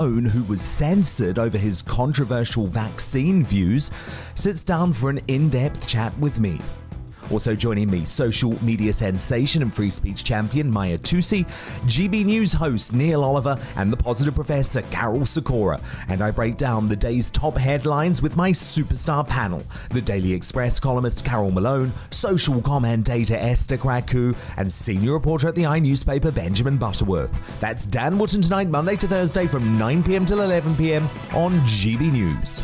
Malone, who was censored over his controversial vaccine views, sits down for an in-depth chat with me. Also joining me, social media sensation and free speech champion Maya Tusi, GBNews host Neil Oliver, and the positive professor Carol Sikora. And I break down the day's top headlines with my superstar panel, the Daily Express columnist Carol Malone, social commentator Esther Kraku, and senior reporter at the newspaper Benjamin Butterworth. That's Dan Wootton tonight, Monday to Thursday from 9 p.m. till 11 p.m. on GB News.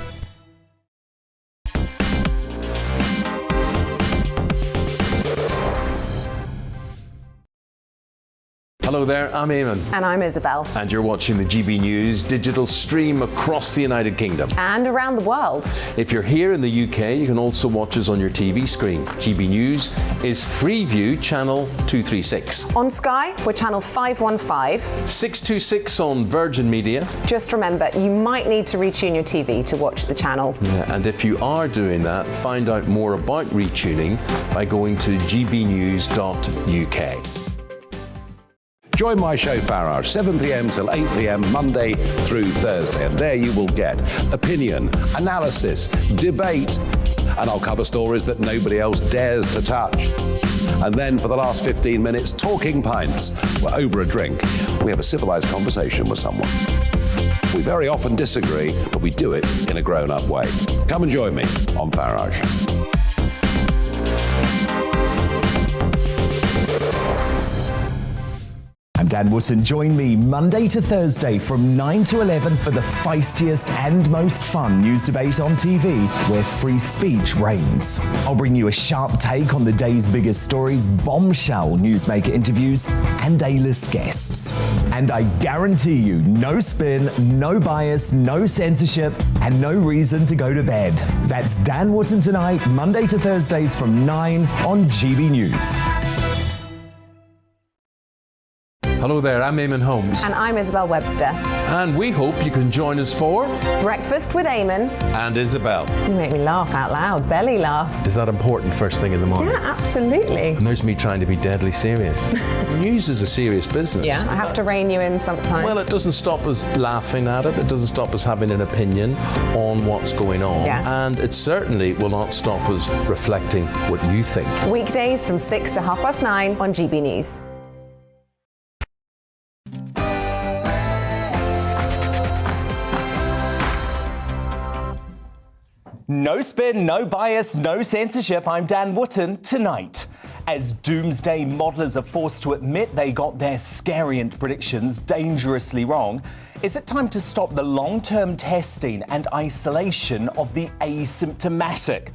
Hello there, I'm Eamon. And I'm Isabel. And you're watching the GB News digital stream across the United Kingdom. And around the world. If you're here in the UK, you can also watch us on your TV screen. GB News is Freeview channel 236. On Sky, we're channel 515. 626 on Virgin Media. Just remember, you might need to retune your TV to watch the channel. Yeah, and if you are doing that, find out more about retuning by going to gbnews.uk. Join my show Farage, 7 p.m. till 8 p.m. Monday through Thursday, and there you will get opinion, analysis, debate, and I'll cover stories that nobody else dares to touch. And then for the last 15 minutes, talking pints. We're over a drink. We have a civilized conversation with someone. We very often disagree, but we do it in a grown-up way. Come and join me on Farage. I'm Dan Wootton. Join me Monday to Thursday from 9 to 11 for the feistiest and most fun news debate on TV, where free speech reigns. I'll bring you a sharp take on the day's biggest stories, bombshell newsmaker interviews, and A-list guests. And I guarantee you, no spin, no bias, no censorship, and no reason to go to bed. That's Dan Wootton tonight, Monday to Thursdays from 9 on GB News. Hello there, I'm Eamon Holmes. And I'm Isabel Webster. And we hope you can join us for Breakfast with Eamon. And Isabel. You make me laugh out loud, belly laugh. Is that important first thing in the morning? Yeah, absolutely. And there's me trying to be deadly serious. News is a serious business. Yeah, I have to rein you in sometimes. Well, it doesn't stop us laughing at it. It doesn't stop us having an opinion on what's going on. Yeah. And it certainly will not stop us reflecting what you think. Weekdays from 6 to 9:30 on GB News. No spin, no bias, no censorship. I'm Dan Wootton. Tonight, as doomsday modelers are forced to admit they got their scariant predictions dangerously wrong, is it time to stop the long-term testing and isolation of the asymptomatic?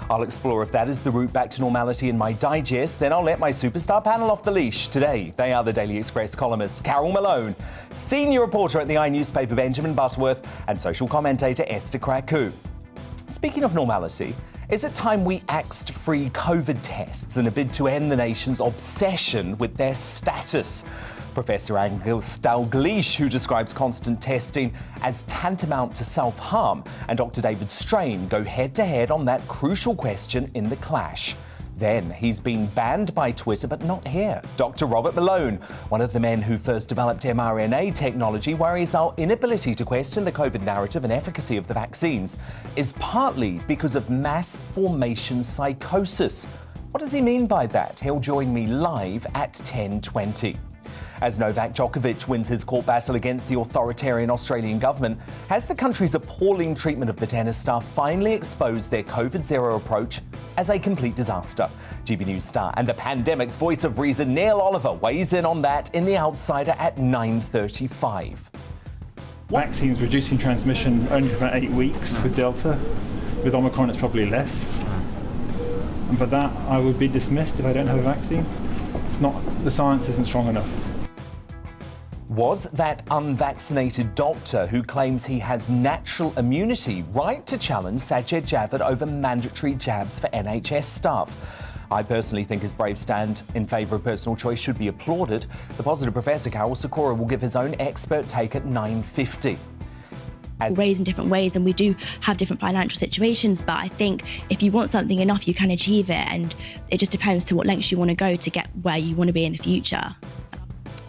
I'll explore if that is the route back to normality in my digest. Then I'll let my superstar panel off the leash. Today, they are the Daily Express columnist Carol Malone, senior reporter at the newspaper Benjamin Butterworth, and social commentator Esther Kraku. Speaking of normality, is it time we axed free COVID tests in a bid to end the nation's obsession with their status? Professor Angus Dalgleish, who describes constant testing as tantamount to self-harm, and Dr. David Strain go head-to-head on that crucial question in the clash. Then he's been banned by Twitter, but not here. Dr. Robert Malone, one of the men who first developed mRNA technology, worries our inability to question the COVID narrative and efficacy of the vaccines is partly because of mass formation psychosis. What does he mean by that? He'll join me live at 10:20. As Novak Djokovic wins his court battle against the authoritarian Australian government, has the country's appalling treatment of the tennis star finally exposed their COVID-0 approach as a complete disaster? GB News star and the pandemic's voice of reason, Neil Oliver, weighs in on that in The Outsider at 9:35. Vaccines reducing transmission only for about 8 weeks with Delta. With Omicron, it's probably less. And for that, I would be dismissed if I don't have a vaccine. The science isn't strong enough. Was that unvaccinated doctor who claims he has natural immunity right to challenge Sajid Javid over mandatory jabs for NHS staff? I personally think his brave stand in favour of personal choice should be applauded. The positive professor Carol Sikora will give his own expert take at 9:50. Raised in different ways, and we do have different financial situations, but I think if you want something enough, you can achieve it, and it just depends to what lengths you want to go to get where you want to be in the future.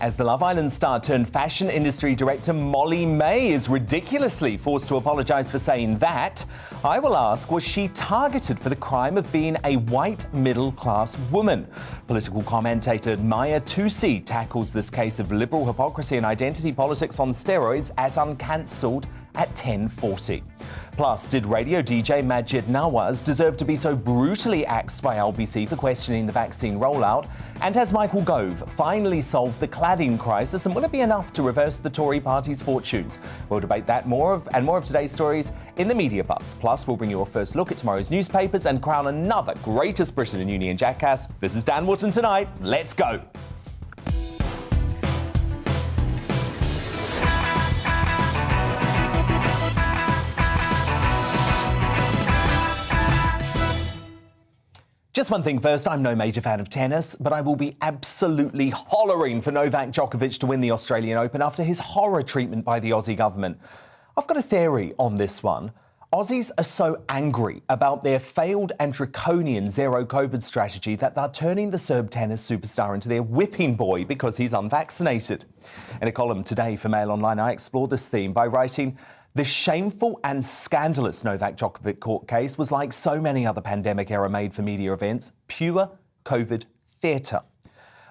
As the Love Island star turned fashion industry director Molly May is ridiculously forced to apologise for saying that, I will ask, was she targeted for the crime of being a white middle-class woman? Political commentator Maya Tusi tackles this case of liberal hypocrisy and identity politics on steroids at Uncancelled at 10:40. Plus, did radio DJ Majid Nawaz deserve to be so brutally axed by LBC for questioning the vaccine rollout? And has Michael Gove finally solved the cladding crisis, and will it be enough to reverse the Tory party's fortunes? We'll debate that more of today's stories in the Media Buzz. Plus, we'll bring you a first look at tomorrow's newspapers and crown another Greatest Briton in Union jackass. This is Dan Wootton Tonight. Let's go. Just one thing first, I'm no major fan of tennis, but I will be absolutely hollering for Novak Djokovic to win the Australian Open after his horror treatment by the Aussie government. I've got a theory on this one. Aussies are so angry about their failed and draconian zero COVID strategy that they're turning the Serb tennis superstar into their whipping boy because he's unvaccinated. In a column today for Mail Online, I explore this theme by writing, "The shameful and scandalous Novak Djokovic court case was like so many other pandemic-era made-for-media events, pure COVID theatre."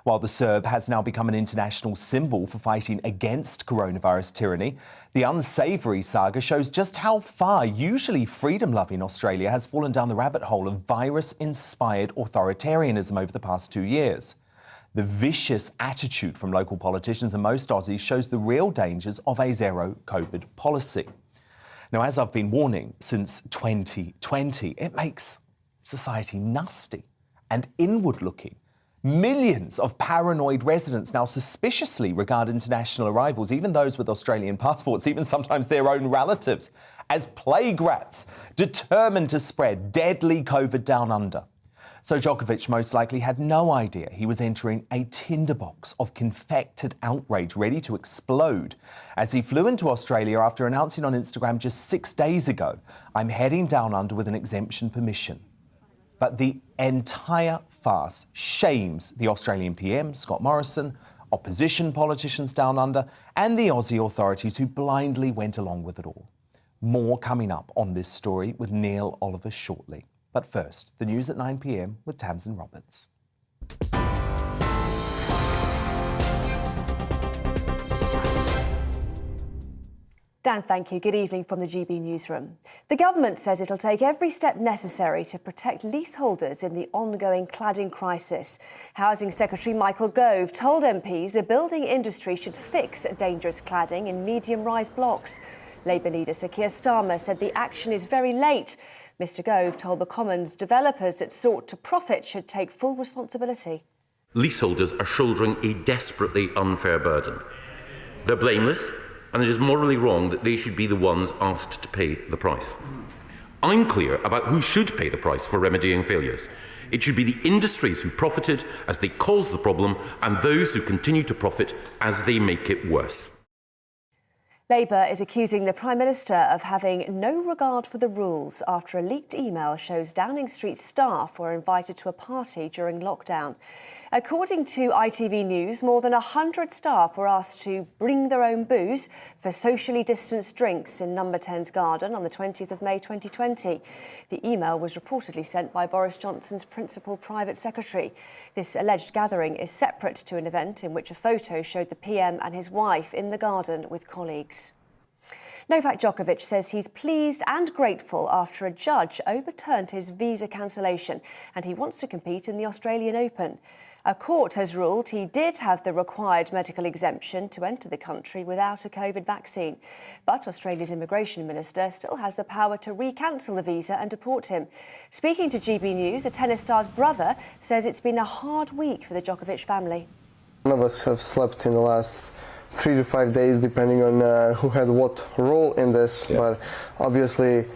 While the Serb has now become an international symbol for fighting against coronavirus tyranny, the unsavoury saga shows just how far usually freedom-loving Australia has fallen down the rabbit hole of virus-inspired authoritarianism over the past 2 years. The vicious attitude from local politicians and most Aussies shows the real dangers of a zero COVID policy. Now, as I've been warning since 2020, it makes society nasty and inward-looking. Millions of paranoid residents now suspiciously regard international arrivals, even those with Australian passports, even sometimes their own relatives, as plague rats determined to spread deadly COVID down under. So Djokovic most likely had no idea he was entering a tinderbox of confected outrage ready to explode as he flew into Australia after announcing on Instagram just 6 days ago, "I'm heading down under with an exemption permission." But the entire farce shames the Australian PM, Scott Morrison, opposition politicians down under, and the Aussie authorities who blindly went along with it all. More coming up on this story with Neil Oliver shortly. But first, the news at 9 p.m. with Tamsin Roberts. Dan, thank you. Good evening from the GB newsroom. The government says it'll take every step necessary to protect leaseholders in the ongoing cladding crisis. Housing Secretary Michael Gove told MPs the building industry should fix dangerous cladding in medium-rise blocks. Labour leader Sir Keir Starmer said the action is very late. Mr Gove told the Commons developers that sought to profit should take full responsibility. Leaseholders are shouldering a desperately unfair burden. They're blameless, and it is morally wrong that they should be the ones asked to pay the price. I'm clear about who should pay the price for remedying failures. It should be the industries who profited as they caused the problem and those who continue to profit as they make it worse. Labour is accusing the Prime Minister of having no regard for the rules after a leaked email shows Downing Street staff were invited to a party during lockdown. According to ITV News, more than 100 staff were asked to bring their own booze for socially distanced drinks in Number 10's garden on the 20th of May 2020. The email was reportedly sent by Boris Johnson's principal private secretary. This alleged gathering is separate to an event in which a photo showed the PM and his wife in the garden with colleagues. Novak Djokovic says he's pleased and grateful after a judge overturned his visa cancellation and he wants to compete in the Australian Open. A court has ruled he did have the required medical exemption to enter the country without a COVID vaccine. But Australia's immigration minister still has the power to recancel the visa and deport him. Speaking to GB News, the tennis star's brother says it's been a hard week for the Djokovic family. None of us have slept in the last 3 to 5 days, depending on who had what role in this. Yeah. But obviously,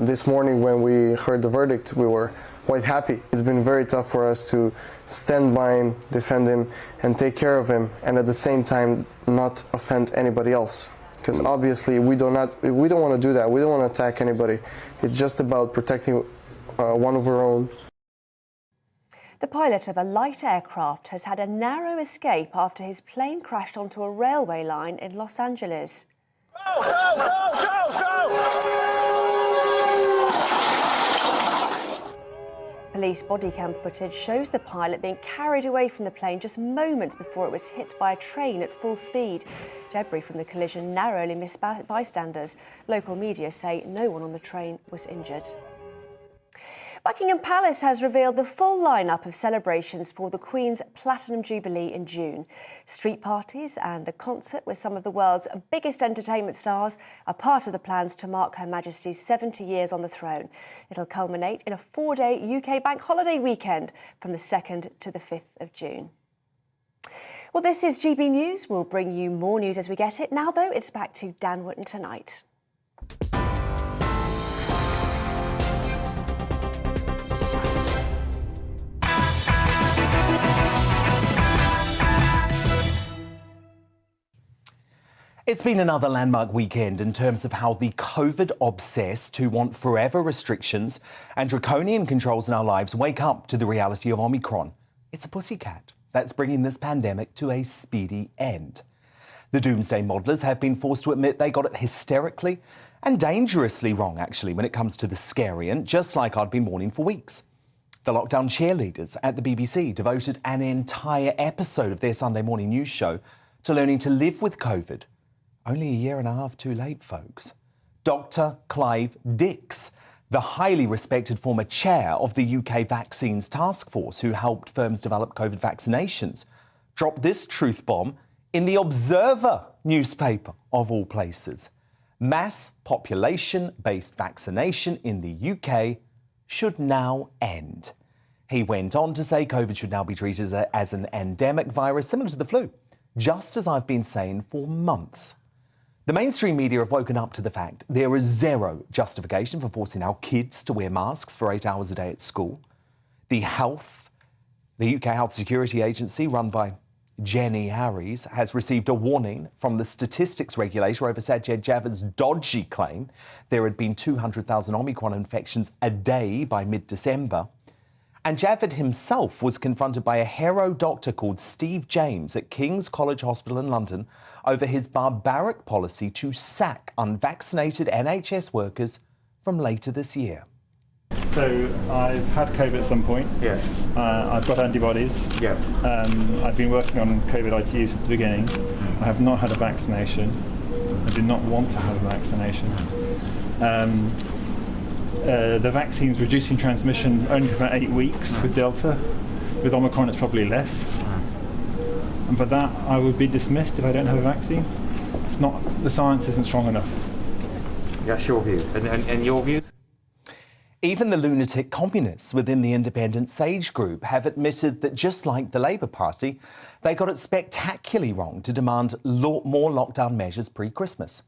this morning when we heard the verdict, we were quite happy. It's been very tough for us to stand by him, defend him, and take care of him, and at the same time not offend anybody else. Because obviously we don't want to do that. We don't want to attack anybody. It's just about protecting one of our own. The pilot of a light aircraft has had a narrow escape after his plane crashed onto a railway line in Los Angeles. Go, go, go, go, go! Police body cam footage shows the pilot being carried away from the plane just moments before it was hit by a train at full speed. Debris from the collision narrowly missed bystanders. Local media say no one on the train was injured. Buckingham Palace has revealed the full lineup of celebrations for the Queen's Platinum Jubilee in June. Street parties and a concert with some of the world's biggest entertainment stars are part of the plans to mark Her Majesty's 70 years on the throne. It'll culminate in a 4-day UK bank holiday weekend from the 2nd to the 5th of June. Well, this is GB News. We'll bring you more news as we get it. Now, though, it's back to Dan Wootton tonight. It's been another landmark weekend in terms of how the COVID-obsessed who want forever restrictions and draconian controls in our lives wake up to the reality of Omicron. It's a pussycat that's bringing this pandemic to a speedy end. The doomsday modelers have been forced to admit they got it hysterically and dangerously wrong, actually, when it comes to the scariant, just like I'd been warning for weeks. The lockdown cheerleaders at the BBC devoted an entire episode of their Sunday morning news show to learning to live with COVID. Only a year and a half too late, folks. Dr. Clive Dix, the highly respected former chair of the UK Vaccines Task Force who helped firms develop COVID vaccinations, dropped this truth bomb in the Observer newspaper, of all places. Mass population-based vaccination in the UK should now end. He went on to say COVID should now be treated as an endemic virus similar to the flu, just as I've been saying for months. The mainstream media have woken up to the fact there is zero justification for forcing our kids to wear masks for 8 hours a day at school. The UK Health Security Agency, run by Jenny Harries, has received a warning from the statistics regulator over Sajid Javid's dodgy claim there had been 200,000 Omicron infections a day by mid-December. And Javid himself was confronted by a hero doctor called Steve James at King's College Hospital in London over his barbaric policy to sack unvaccinated NHS workers from later this year. So I've had COVID at some point. Yeah. I've got antibodies. Yeah. I've been working on COVID ITU since the beginning. I have not had a vaccination. I do not want to have a vaccination. The vaccine's reducing transmission only for about 8 weeks with Delta. With Omicron, it's probably less. And for that, I would be dismissed if I don't have a vaccine. It's not, the science isn't strong enough. That's your view. And your views? Even the lunatic communists within the independent Sage Group have admitted that, just like the Labour Party, they got it spectacularly wrong to demand more lockdown measures pre-Christmas.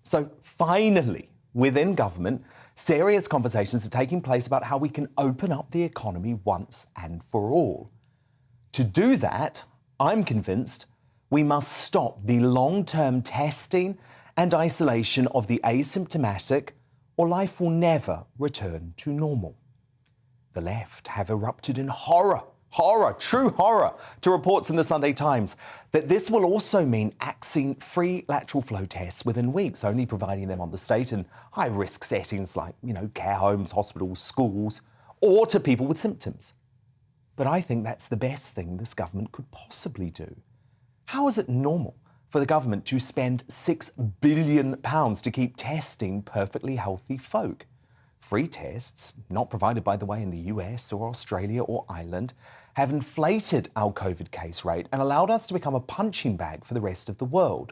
So finally, within government, serious conversations are taking place about how we can open up the economy once and for all. To do that, I'm convinced we must stop the long-term testing and isolation of the asymptomatic, or life will never return to normal. The left have erupted in true horror, to reports in the Sunday Times that this will also mean axing free lateral flow tests within weeks, only providing them on the state in high-risk settings like, care homes, hospitals, schools, or to people with symptoms. But I think that's the best thing this government could possibly do. How is it normal for the government to spend £6 billion to keep testing perfectly healthy folk? Free tests, not provided, by the way, in the US or Australia or Ireland, have inflated our COVID case rate and allowed us to become a punching bag for the rest of the world.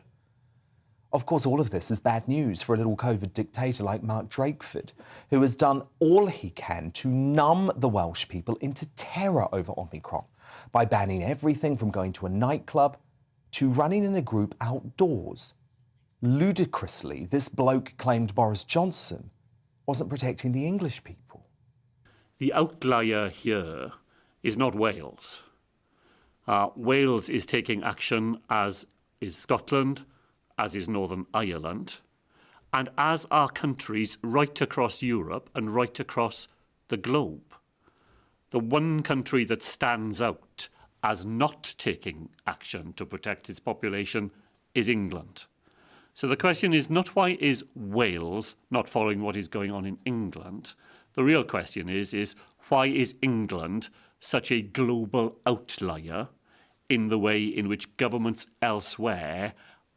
Of course, all of this is bad news for a little COVID dictator like Mark Drakeford, who has done all he can to numb the Welsh people into terror over Omicron by banning everything from going to a nightclub to running in a group outdoors. Ludicrously, this bloke claimed Boris Johnson wasn't protecting the English people. The outlier here is not Wales. Wales is taking action, as is Scotland, as is Northern Ireland, and as are countries right across Europe and right across the globe. The one country that stands out as not taking action to protect its population is England. So the question is not why is Wales not following what is going on in England? The real question is why is England such a global outlier in the way in which governments elsewhere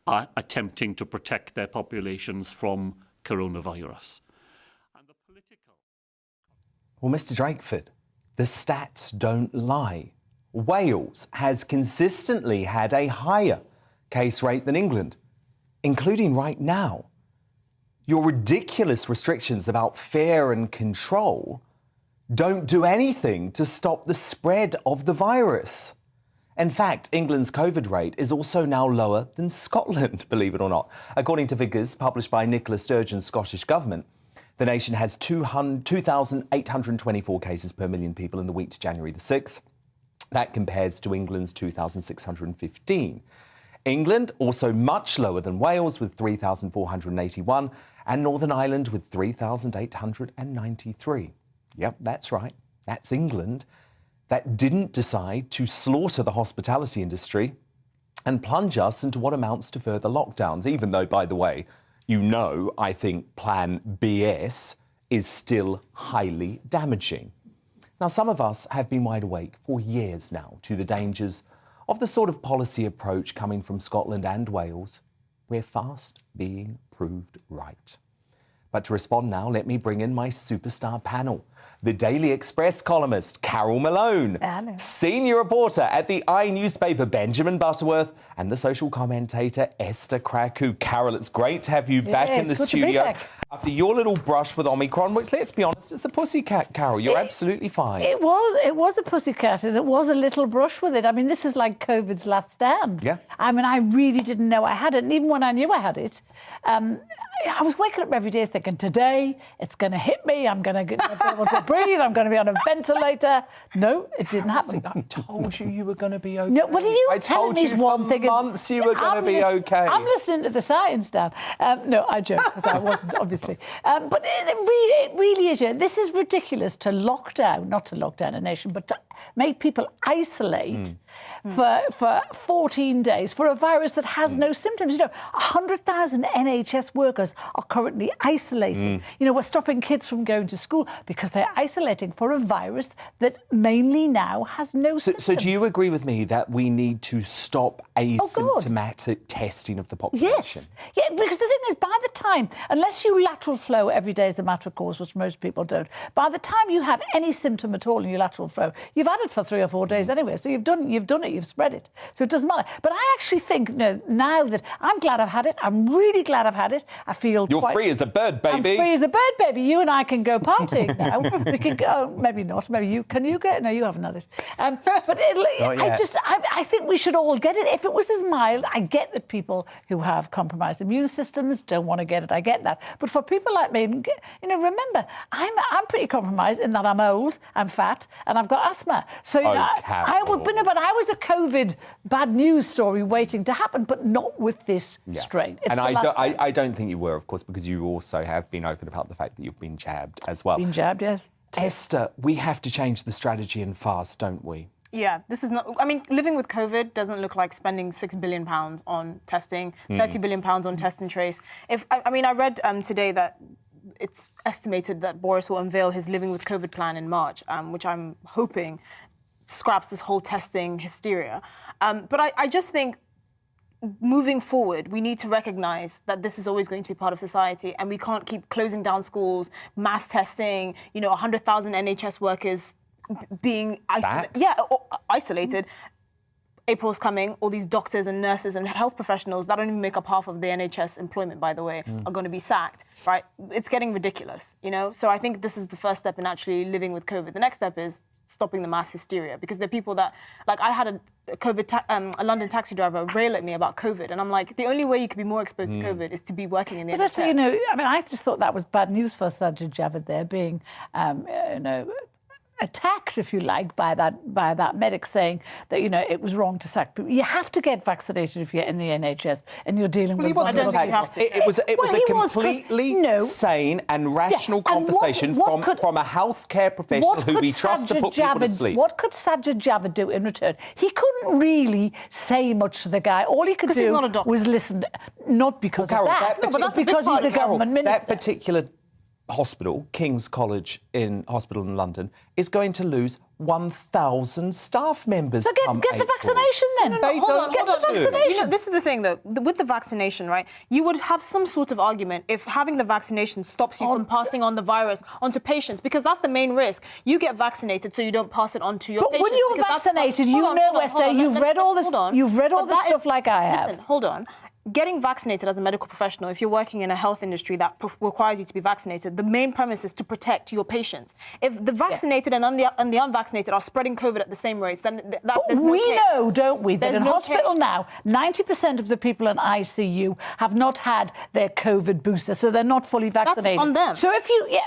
are attempting to protect their populations from coronavirus? And the political... Well, Mr. Drakeford, the stats don't lie. Wales has consistently had a higher case rate than England, including right now. Your ridiculous restrictions about fear and control don't do anything to stop the spread of the virus. In fact, England's COVID rate is also now lower than Scotland, believe it or not. According to figures published by Nicola Sturgeon's Scottish Government, the nation has 2,824 cases per million people in the week to January the 6th. That compares to England's 2,615. England also much lower than Wales with 3,481 and Northern Ireland with 3,893. Yep, that's right. That's England. That didn't decide to slaughter the hospitality industry and plunge us into what amounts to further lockdowns, even though, by the way, you know, I think Plan BS is still highly damaging. Now, some of us have been wide awake for years now to the dangers of the sort of policy approach coming from Scotland and Wales. We're fast being proved right. But to respond now, let me bring in my superstar panel. The Daily Express columnist, Carol Malone. Hello. Senior reporter at the newspaper, Benjamin Butterworth. And the social commentator, Esther Kraku. Carol, it's great to have you back in the studio. After your little brush with Omicron, which, let's be honest, it's a pussycat, Carol. You're absolutely fine. It was a pussycat, and it was a little brush with it. I mean, this is like COVID's last stand. Yeah. I mean, I really didn't know I had it, and even when I knew I had it, I was waking up every day thinking, today it's going to hit me, I'm going to be able to breathe, I'm going to be on a ventilator. No, it didn't happen. I told you were going to be okay. No, what are you I telling told me? you One for thing months you were going to be okay. I'm listening to the science, Dan. No, I joke, because I wasn't, obviously. But it really is. Yeah, this is ridiculous to lock down, not to lock down a nation, but to make people isolate for 14 days for a virus that has no symptoms. You know, 100,000 NHS workers are currently isolating. You know, we're stopping kids from going to school because they're isolating for a virus that mainly now has no symptoms. So do you agree with me that we need to stop asymptomatic testing of the population? Yes. Yeah, because the thing is, by the time, unless you lateral flow every day as a matter of course, which most people don't, by the time you have any symptom at all in your lateral flow, you've had it for 3 or 4 days anyway. So you've done it, you've spread it. So it doesn't matter. But I actually think, you know, now that I'm glad I've had it, I'm really glad I've had it. I feel You're free as a bird, baby. I'm free as a bird, baby. You and I can go partying now. We can go, maybe not. Maybe you, can you go? No, you haven't had it. But I think we should all get it. If it was as mild, I get that people who have compromised immune systems don't want to get it. I get that. But for people like me, you know, remember, I'm pretty compromised in that I'm old, I'm fat, and I've got asthma. So you know, but I was a COVID bad news story waiting to happen, but not with this strain. And I don't think you were, of course, because you also have been open about the fact that you've been jabbed as well. Been jabbed, yes. Esther, we have to change the strategy and fast, don't we? Yeah, this is not... I mean, living with COVID doesn't look like spending £6 billion on testing, £30 billion on test and trace. I read today that it's estimated that Boris will unveil his living with COVID plan in March, which I'm hoping scraps this whole testing hysteria. But I just think moving forward, we need to recognise that this is always going to be part of society, and we can't keep closing down schools, mass testing, 100,000 NHS workers being isolated. April's coming, all these doctors and nurses and health professionals that don't even make up half of the NHS employment, by the way, are going to be sacked, right? It's getting ridiculous, So I think this is the first step in actually living with COVID. The next step is stopping the mass hysteria, because there are people that, like, I had a London taxi driver rail at me about COVID, and I'm like, the only way you could be more exposed to COVID is to be working in the NHS. I just thought that was bad news for Sajid Javid there, being, attacked, if you like, by that medic saying that, you know, it was wrong to sack people. You have to get vaccinated if you're in the NHS and you're dealing with... He wasn't attacked. It was a completely sane and rational conversation from a healthcare professional who we trust to put people to sleep. What could Sajid Javid do in return? He couldn't really say much to the guy. All he could do was listen, not because of that, but because he's the government minister. That particular hospital, King's College Hospital in London, is going to lose 1,000 staff members. So get the vaccination then. Hold on. You know, this is the thing, though. With the vaccination, right, you would have some sort of argument if having the vaccination stops you from passing on the virus onto patients, because that's the main risk. You get vaccinated so you don't pass it on to your patients. But when you're vaccinated, you know, Esther, you've read all this stuff like I have. Listen, hold on. Getting vaccinated as a medical professional, if you're working in a health industry that requires you to be vaccinated, the main premise is to protect your patients. If the vaccinated and the unvaccinated are spreading COVID at the same rates, then there's no we case. know, don't we, that in hospital now, 90% of the people in ICU have not had their COVID booster, so they're not fully vaccinated. That's on them. So if you...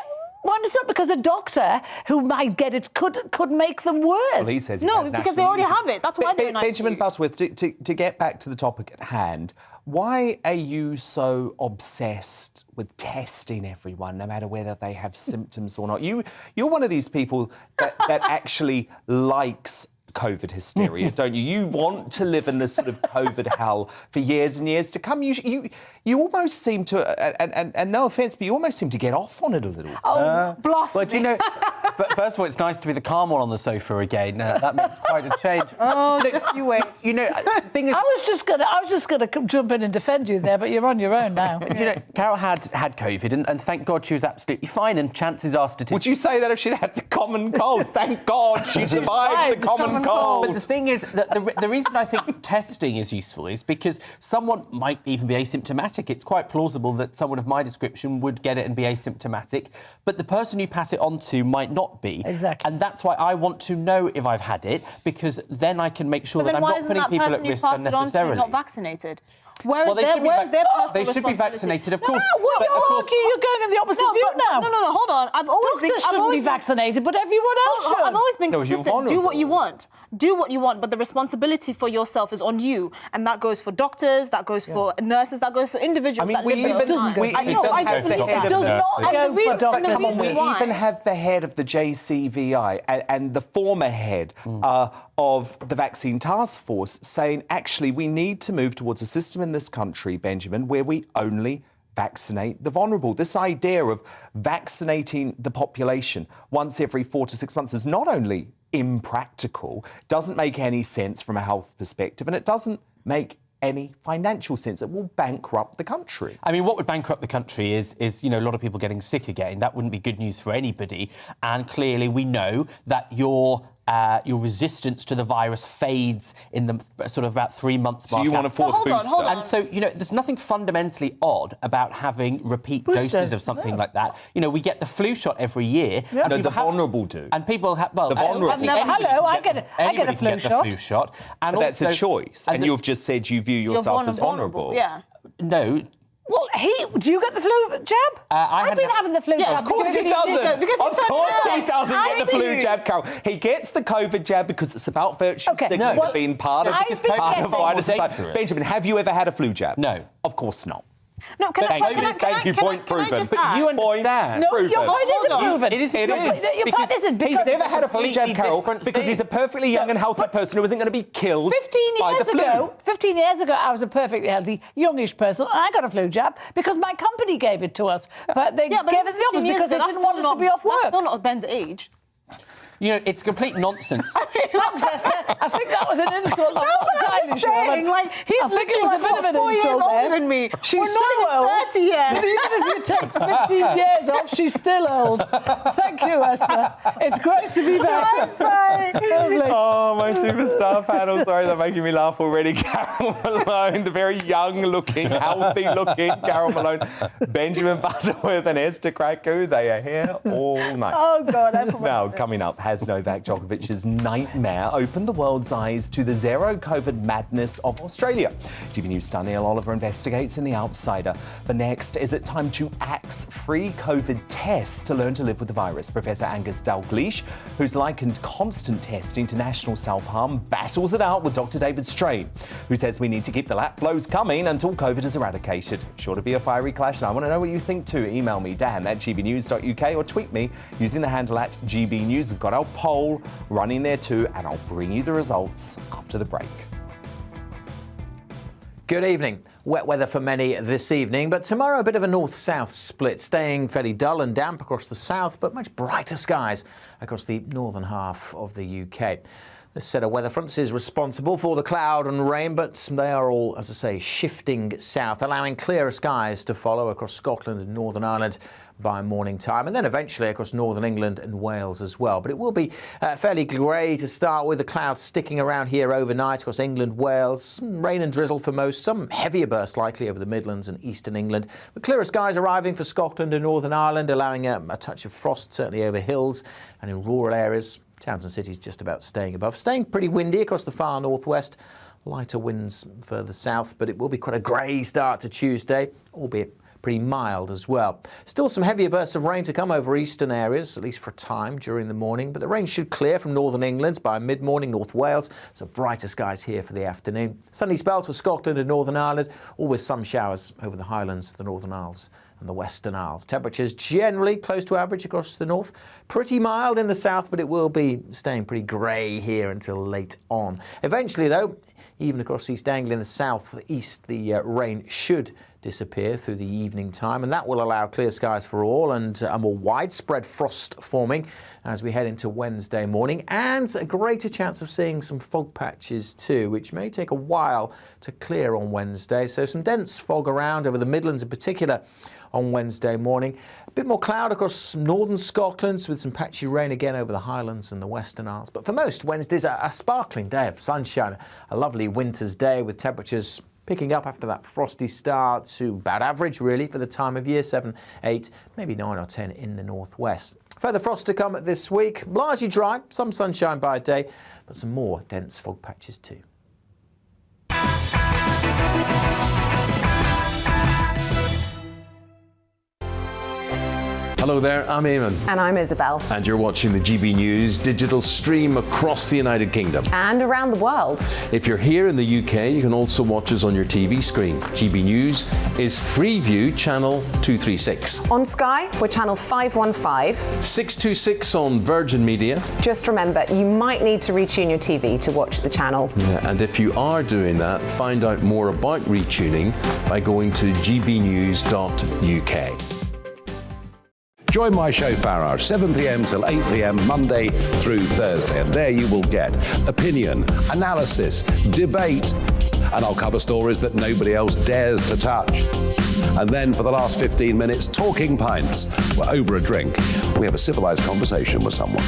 Well, it's not because a doctor who might get it could make them worse. Well, he says because they already have it. That's why they're in ICU. Benjamin Butterworth, to get back to the topic at hand, why are you so obsessed with testing everyone, no matter whether they have symptoms or not? You're one of these people that actually likes COVID hysteria, don't you? You want to live in this sort of COVID hell for years and years to come. You almost seem to, and no offence, but you almost seem to get off on it a little. Oh, blast Well, do you know, first of all, it's nice to be the calm one on the sofa again. That makes quite a change. Oh, just you wait. You know, the thing is... I was just gonna jump in and defend you there, but you're on your own now. You know, Carol had COVID, and thank God she was absolutely fine, and chances are statistics... Would you say that if she'd had the common cold? Thank God she survived the common cold. But the thing is, that the reason I think testing is useful is because someone might even be asymptomatic. It's quite plausible that someone of my description would get it and be asymptomatic, but the person you pass it on to might not be. Exactly. And that's why I want to know if I've had it, because then I can make sure that I'm not putting people at risk unnecessarily. Not vaccinated? Where Well, is their personal they should be vaccinated, of course. You're going in the opposite view now. No, hold on. I've always shouldn't be vaccinated, but everyone else should. I've always been consistent. Do what you want. Do what you want, but the responsibility for yourself is on you, and that goes for doctors, that goes for nurses, that goes for individuals. I mean, we even have the head of the JCVI and the former head of the vaccine task force saying, actually, we need to move towards a system in this country, Benjamin, where we only vaccinate the vulnerable. This idea of vaccinating the population once every 4 to 6 months is not only impractical, doesn't make any sense from a health perspective, and it doesn't make any financial sense. It will bankrupt the country. I mean, what would bankrupt the country is you know, a lot of people getting sick again. That wouldn't be good news for anybody. And clearly we know that your resistance to the virus fades in the sort of about 3 months. So you want a fourth booster? Hold on. And so, you know, there's nothing fundamentally odd about having repeat doses of something like that. You know, we get the flu shot every year. Yeah. No, the vulnerable do. And people have, well... The vulnerable. I get a flu shot. And that's a choice. And you've just said you view yourself as vulnerable. Yeah. No. Well, do you get the flu jab? I've been having the flu jab. Of course he doesn't. Of course he doesn't get the flu jab, Carol. He gets the COVID jab because it's about virtue signaling being part of the virus. Benjamin, have you ever had a flu jab? No. Of course not. No, Thank you, point proven. But you understand. No, your point isn't proven. It is. Your point isn't. He's never had a flu jab, Carol, because he's a perfectly young and healthy person who isn't going to be killed by the flu. 15 years ago, I was a perfectly healthy, youngish person, and I got a flu jab because my company gave it to us. But they gave it to the office because they didn't want us to be off work. That's still not Ben's age. You know, it's complete nonsense. Thanks, Esther. I think that was an insult. No, but I'm saying, like, he's literally like 4 years older than me. She's so old. 30 years. But even if you take 15 years off, she's still old. Thank you, Esther. It's great to be back. I'm sorry. Oh, my superstar panel. Sorry, they're making me laugh already. Carol Malone, the very young-looking, healthy-looking Carol Malone, Benjamin Butterworth and Esther Kraku. They are here all night. Oh, God. Now, coming up, has Novak Djokovic's nightmare opened the world's eyes to the zero COVID madness of Australia? GB News star Neil Oliver investigates in The Outsider. But next, is it time to axe free COVID tests to learn to live with the virus? Professor Angus Dalgleish, who's likened constant testing to national self-harm, battles it out with Dr. David Strain, who says we need to keep the lap flows coming until COVID is eradicated. Sure to be a fiery clash, and I want to know what you think too. Email me, dan@gbnews.uk, or tweet me using the handle @GBNews. We've got our poll running there too, and I'll bring you the results after the break. Good evening. Wet weather for many this evening, but tomorrow a bit of a north-south split, staying fairly dull and damp across the south, but much brighter skies across the northern half of the UK. This set of weather fronts is responsible for the cloud and rain, but they are all, as I say, shifting south, allowing clearer skies to follow across Scotland and Northern Ireland by morning time, and then eventually across Northern England and Wales as well. But it will be fairly grey to start with, the clouds sticking around here overnight across England, Wales, some rain and drizzle for most, some heavier bursts likely over the Midlands and Eastern England, but clearer skies arriving for Scotland and Northern Ireland, allowing a touch of frost certainly over hills and in rural areas. Towns and cities just about staying above. Staying pretty windy across the far northwest. Lighter winds further south, but it will be quite a grey start to Tuesday, albeit pretty mild as well. Still some heavier bursts of rain to come over eastern areas, at least for a time during the morning, but the rain should clear from northern England by mid-morning, North Wales, so brighter skies here for the afternoon. Sunny spells for Scotland and Northern Ireland, always some showers over the Highlands, the Northern Isles and the Western Isles. Temperatures generally close to average across the north, pretty mild in the south, but it will be staying pretty grey here until late on. Eventually though, even across East Anglia in the south east, the rain should disappear through the evening time, and that will allow clear skies for all and a more widespread frost forming as we head into Wednesday morning, and a greater chance of seeing some fog patches too, which may take a while to clear on Wednesday. So some dense fog around over the Midlands in particular on Wednesday morning. A bit more cloud across northern Scotland with some patchy rain again over the Highlands and the Western Isles. But for most, Wednesday's a sparkling day of sunshine, a lovely winter's day with temperatures picking up after that frosty start to about average really for the time of year, 7, 8, maybe 9 or 10 in the northwest. Further frost to come this week, largely dry, some sunshine by day, but some more dense fog patches too. Hello there, I'm Eamon. And I'm Isabel. And you're watching the GB News digital stream across the United Kingdom. And around the world. If you're here in the UK, you can also watch us on your TV screen. GB News is Freeview channel 236. On Sky, we're channel 515. 626 on Virgin Media. Just remember, you might need to retune your TV to watch the channel. Yeah, and if you are doing that, find out more about retuning by going to gbnews.uk. Join my show Farage, 7 p.m. till 8 p.m. Monday through Thursday, and there you will get opinion, analysis, debate, and I'll cover stories that nobody else dares to touch. And then for the last 15 minutes, talking pints. We're over a drink. We have a civilized conversation with someone.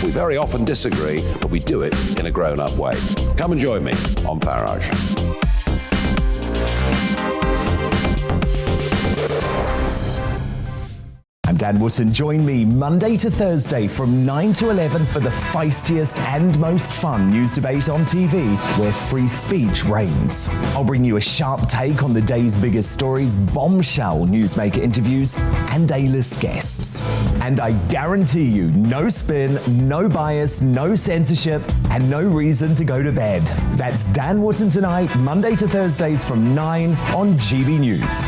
We very often disagree, but we do it in a grown-up way. Come and join me on Farage. I'm Dan Wootton. Join me Monday to Thursday from 9 to 11 for the feistiest and most fun news debate on TV, where free speech reigns. I'll bring you a sharp take on the day's biggest stories, bombshell newsmaker interviews, and A-list guests. And I guarantee you, no spin, no bias, no censorship, and no reason to go to bed. That's Dan Wootton tonight, Monday to Thursdays from 9 on GB News.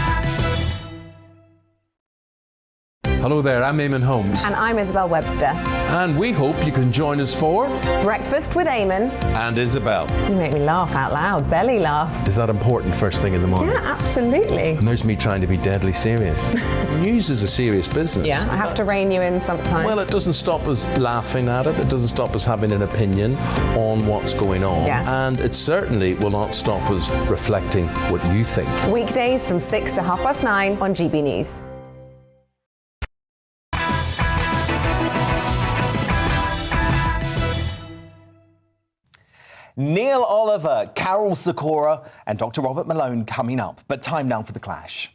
Hello there, I'm Eamon Holmes. And I'm Isabel Webster. And we hope you can join us for Breakfast with Eamon and Isabel. You make me laugh out loud, belly laugh. Is that important first thing in the morning? Yeah, absolutely. And there's me trying to be deadly serious. News is a serious business. Yeah, I have to rein you in sometimes. Well, it doesn't stop us laughing at it. It doesn't stop us having an opinion on what's going on. Yeah. And it certainly will not stop us reflecting what you think. Weekdays from 6 to 9:30 on GB News. Neil Oliver, Carol Sikora and Dr. Robert Malone coming up. But time now for The Clash.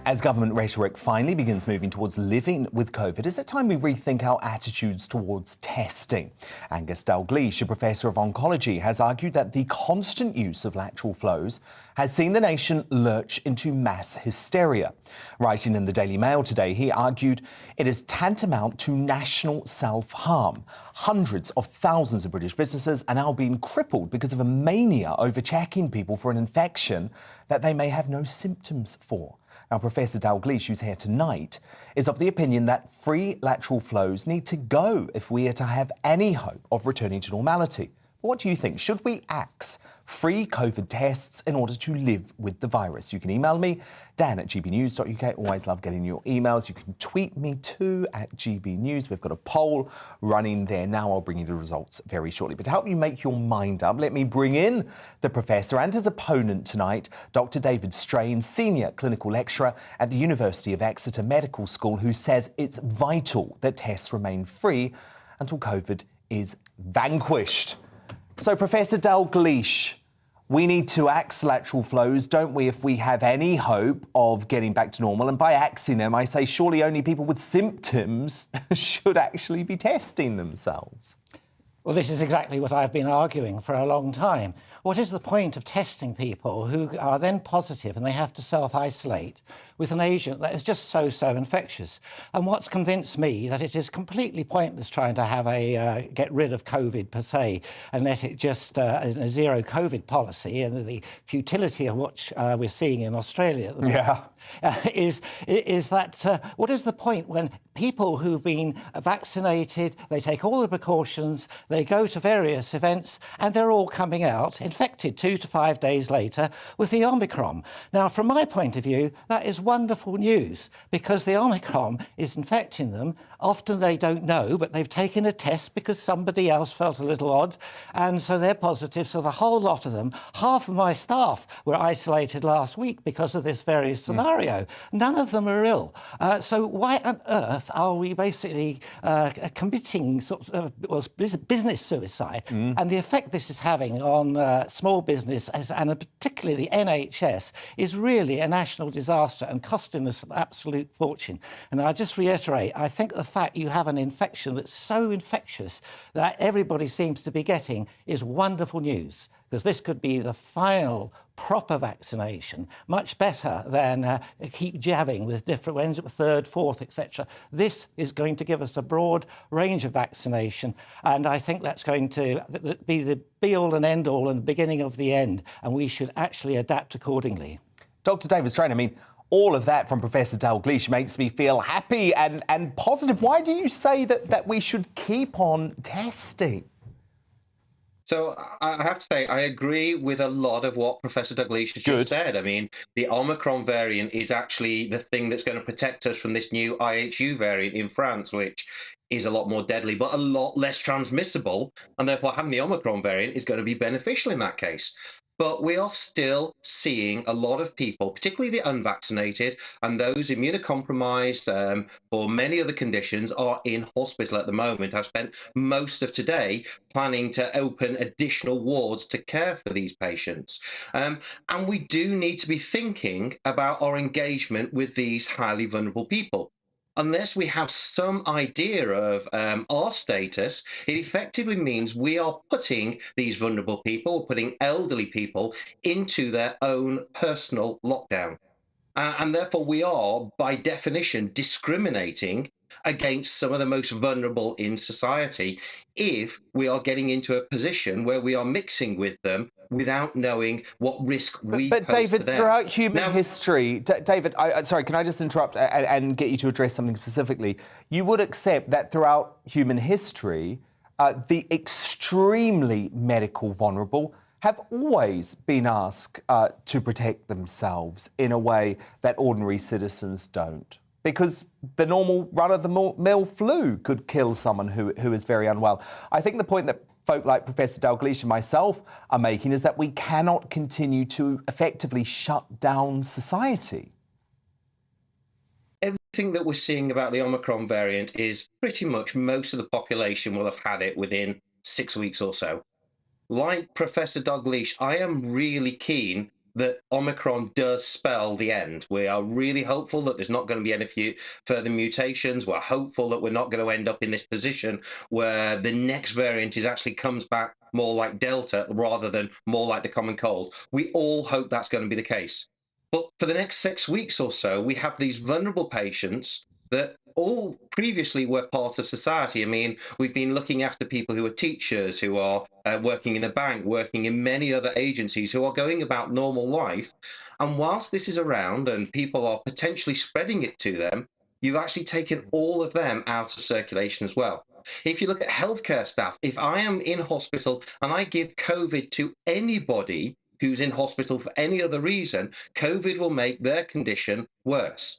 As government rhetoric finally begins moving towards living with COVID, is it time we rethink our attitudes towards testing? Angus Dalgleish, a professor of oncology, has argued that the constant use of lateral flows has seen the nation lurch into mass hysteria. Writing in the Daily Mail today, he argued it is tantamount to national self-harm. Hundreds of thousands of British businesses are now being crippled because of a mania over checking people for an infection that they may have no symptoms for. Now, Professor Dalgleish, who's here tonight, is of the opinion that free lateral flows need to go if we are to have any hope of returning to normality. But what do you think? Should we axe free COVID tests in order to live with the virus? You can email me, dan@gbnews.uk. Always love getting your emails. You can tweet me too at GBNews. We've got a poll running there now. I'll bring you the results very shortly. But to help you make your mind up, let me bring in the professor and his opponent tonight, Dr. David Strain, Senior Clinical Lecturer at the University of Exeter Medical School, who says it's vital that tests remain free until COVID is vanquished. So, Professor Dalgleish, we need to axe lateral flows, don't we, if we have any hope of getting back to normal? And by axing them, I say surely only people with symptoms should actually be testing themselves. Well, this is exactly what I've been arguing for a long time. What is the point of testing people who are then positive and they have to self-isolate with an agent that is just so infectious? And what's convinced me that it is completely pointless trying to have a get rid of COVID per se and let it just a zero COVID policy, and the futility of what we're seeing in Australia at the moment, is that what is the point when people who've been vaccinated, they take all the precautions, they go to various events, and they're all coming out infected 2 to 5 days later with the Omicron. Now, from my point of view, that is wonderful news, because the Omicron is infecting them. Often they don't know, but they've taken a test because somebody else felt a little odd, and so they're positive. So the whole lot of them, half of my staff were isolated last week because of this very scenario. None of them are ill. So why on earth are we basically committing sort of business suicide? And the effect this is having on small business, and particularly the NHS, is really a national disaster and costing us an absolute fortune. And I just reiterate, I think the fact you have an infection that's so infectious that everybody seems to be getting is wonderful news, because this could be the final proper vaccination, much better than keep jabbing with different ones, third, fourth, etc. This is going to give us a broad range of vaccination, and I think that's going to be the be-all and end-all and the beginning of the end, and we should actually adapt accordingly. Dr. David Strain, I mean, all of that from Professor Dalgleish makes me feel happy and positive. Why do you say that we should keep on testing? So I have to say, I agree with a lot of what Professor Dalgleish has just said. I mean, the Omicron variant is actually the thing that's going to protect us from this new IHU variant in France, which is a lot more deadly, but a lot less transmissible. And therefore, having the Omicron variant is going to be beneficial in that case. But we are still seeing a lot of people, particularly the unvaccinated and those immunocompromised for many other conditions, are in hospital at the moment. I've spent most of today planning to open additional wards to care for these patients. And we do need to be thinking about our engagement with these highly vulnerable people. Unless we have some idea of our status, it effectively means we are putting these vulnerable people, putting elderly people into their own personal lockdown. And therefore we are, by definition, discriminating against some of the most vulnerable in society if we are getting into a position where we are mixing with them without knowing what risk we pose But David, to them. throughout human history, David, sorry, can I just interrupt and get you to address something specifically? You would accept that throughout human history, the extremely medical vulnerable have always been asked to protect themselves in a way that ordinary citizens don't. Because the normal run-of-the-mill flu could kill someone who is very unwell. I think the point that folk like Professor Dalgleish and myself are making is that we cannot continue to effectively shut down society. Everything that we're seeing about the Omicron variant is pretty much most of the population will have had it within 6 weeks or so. Like Professor Dalgleish, I am really keen that Omicron does spell the end. We are really hopeful that there's not going to be any further mutations. We're hopeful that we're not going to end up in this position where the next variant actually comes back more like Delta rather than more like the common cold. We all hope that's going to be the case. But for the next 6 weeks or so, we have these vulnerable patients that all previously were part of society. I mean, we've been looking after people who are teachers, who are working in a bank, working in many other agencies, who are going about normal life. And whilst this is around and people are potentially spreading it to them, you've actually taken all of them out of circulation as well. If you look at healthcare staff, if I am in hospital and I give COVID to anybody who's in hospital for any other reason, COVID will make their condition worse.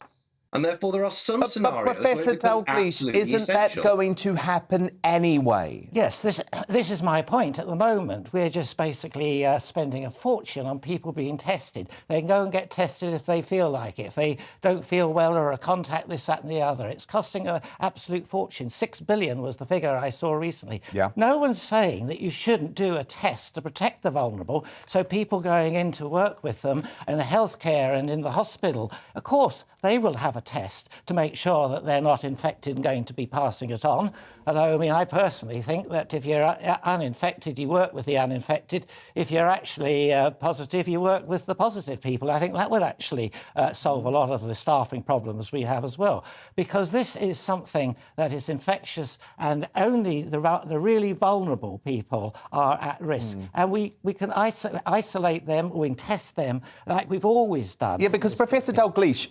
And therefore, there are some scenarios. But Professor Dalgleish, isn't that going to happen anyway? Yes, this is my point at the moment. We're just basically spending a fortune on people being tested. They can go and get tested if they feel like it. If they don't feel well or a contact, this, that and the other. It's costing an absolute fortune. 6 billion was the figure I saw recently. Yeah. No one's saying that you shouldn't do a test to protect the vulnerable, so people going in to work with them in the healthcare and in the hospital, of course, they will have a test to make sure that they're not infected and going to be passing it on. Although, I mean, I personally think that if you're uninfected, you work with the uninfected. If you're actually positive, you work with the positive people. I think that would actually solve a lot of the staffing problems we have as well. Because this is something that is infectious and only the really vulnerable people are at risk. And we can isolate them, we can test them like we've always done. Yeah, because Professor Dalgleish,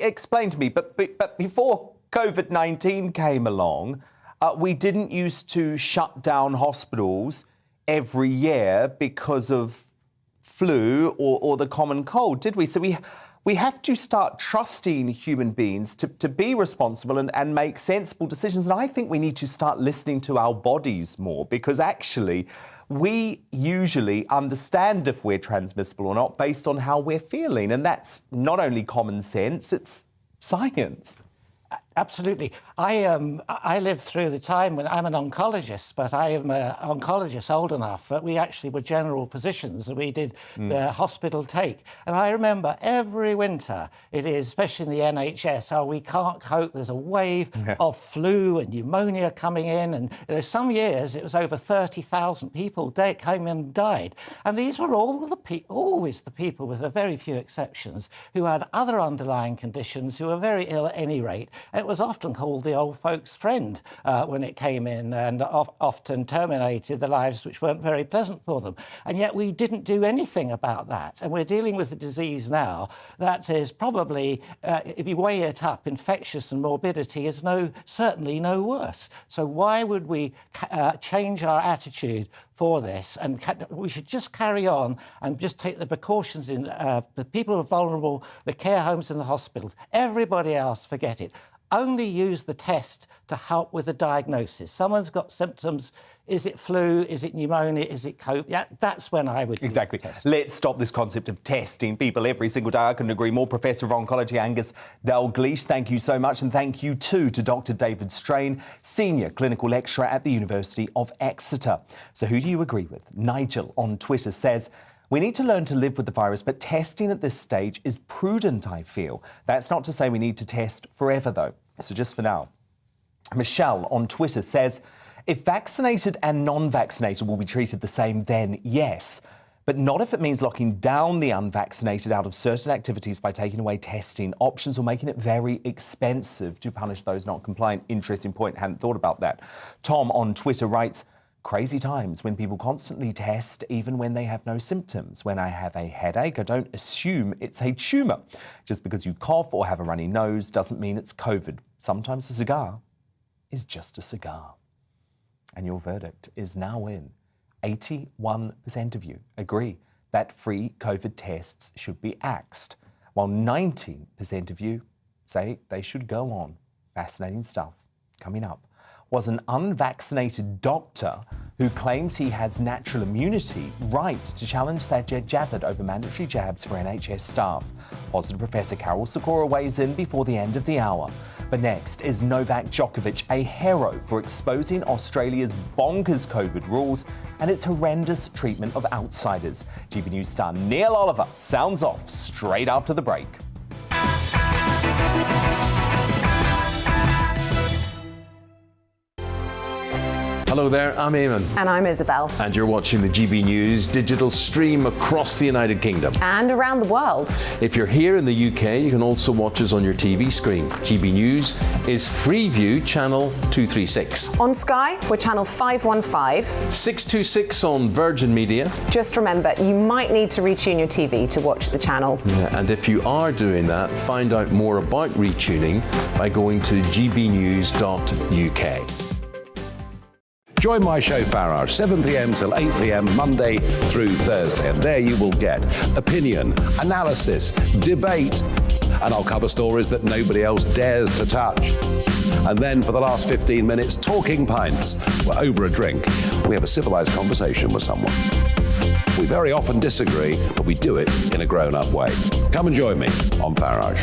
explain to me, but before COVID-19 came along, we didn't used to shut down hospitals every year because of flu or the common cold, did we? So we have to start trusting human beings to be responsible and make sensible decisions. And I think we need to start listening to our bodies more, because actually we usually understand if we're transmissible or not based on how we're feeling. And that's not only common sense, it's science. Absolutely. I lived through the time when I'm an oncologist, but I am an oncologist old enough that we actually were general physicians and we did the hospital take. And I remember every winter it is, especially in the NHS, oh, we can't cope. There's a wave of flu and pneumonia coming in. And some years it was over 30,000 people came in and died. And these were all always the people, with a very few exceptions, who had other underlying conditions, who were very ill at any rate. It was often called the old folks' friend when it came in, and often terminated the lives which weren't very pleasant for them. And yet we didn't do anything about that. And we're dealing with a disease now that is probably, if you weigh it up, infectious and morbidity is certainly no worse. So why would we change our attitude for this? And we should just carry on and just take the precautions in the people who are vulnerable, the care homes and the hospitals. Everybody else, forget it. Only use the test to help with the diagnosis. Someone's got symptoms. Is it flu? Is it pneumonia? Is it COVID? Yeah, that's when I would exactly. Let's stop this concept of testing people every single day. I couldn't agree more. Professor of Oncology Angus Dalgleish, thank you so much. And thank you too to Dr. David Strain, Senior Clinical Lecturer at the University of Exeter. So who do you agree with? Nigel on Twitter says, we need to learn to live with the virus, but testing at this stage is prudent, I feel. That's not to say we need to test forever, though. So just for now. Michelle on Twitter says, if vaccinated and non-vaccinated will be treated the same, then yes. But not if it means locking down the unvaccinated out of certain activities by taking away testing options or making it very expensive to punish those not compliant. Interesting point. Hadn't thought about that. Tom on Twitter writes, crazy times when people constantly test even when they have no symptoms. When I have a headache, I don't assume it's a tumour. Just because you cough or have a runny nose doesn't mean it's COVID. Sometimes a cigar is just a cigar. And your verdict is now in. 81% of you agree that free COVID tests should be axed, while 19% of you say they should go on. Fascinating stuff. Coming up, was an unvaccinated doctor who claims he has natural immunity, right to challenge Sajid Javid over mandatory jabs for NHS staff. Positive Professor Carol Sikora weighs in before the end of the hour. But next, is Novak Djokovic a hero for exposing Australia's bonkers COVID rules and its horrendous treatment of outsiders? GB News star Neil Oliver sounds off straight after the break. Hello there, I'm Eamon. And I'm Isabel. And you're watching the GB News digital stream across the United Kingdom. And around the world. If you're here in the UK, you can also watch us on your TV screen. GB News is Freeview channel 236. On Sky, we're channel 515. 626 on Virgin Media. Just remember, you might need to retune your TV to watch the channel. Yeah, and if you are doing that, find out more about retuning by going to gbnews.uk. Join my show Farage, 7 p.m. till 8 p.m. Monday through Thursday. And there you will get opinion, analysis, debate, and I'll cover stories that nobody else dares to touch. And then for the last 15 minutes, talking pints. We're over a drink. We have a civilized conversation with someone. We very often disagree, but we do it in a grown-up way. Come and join me on Farage.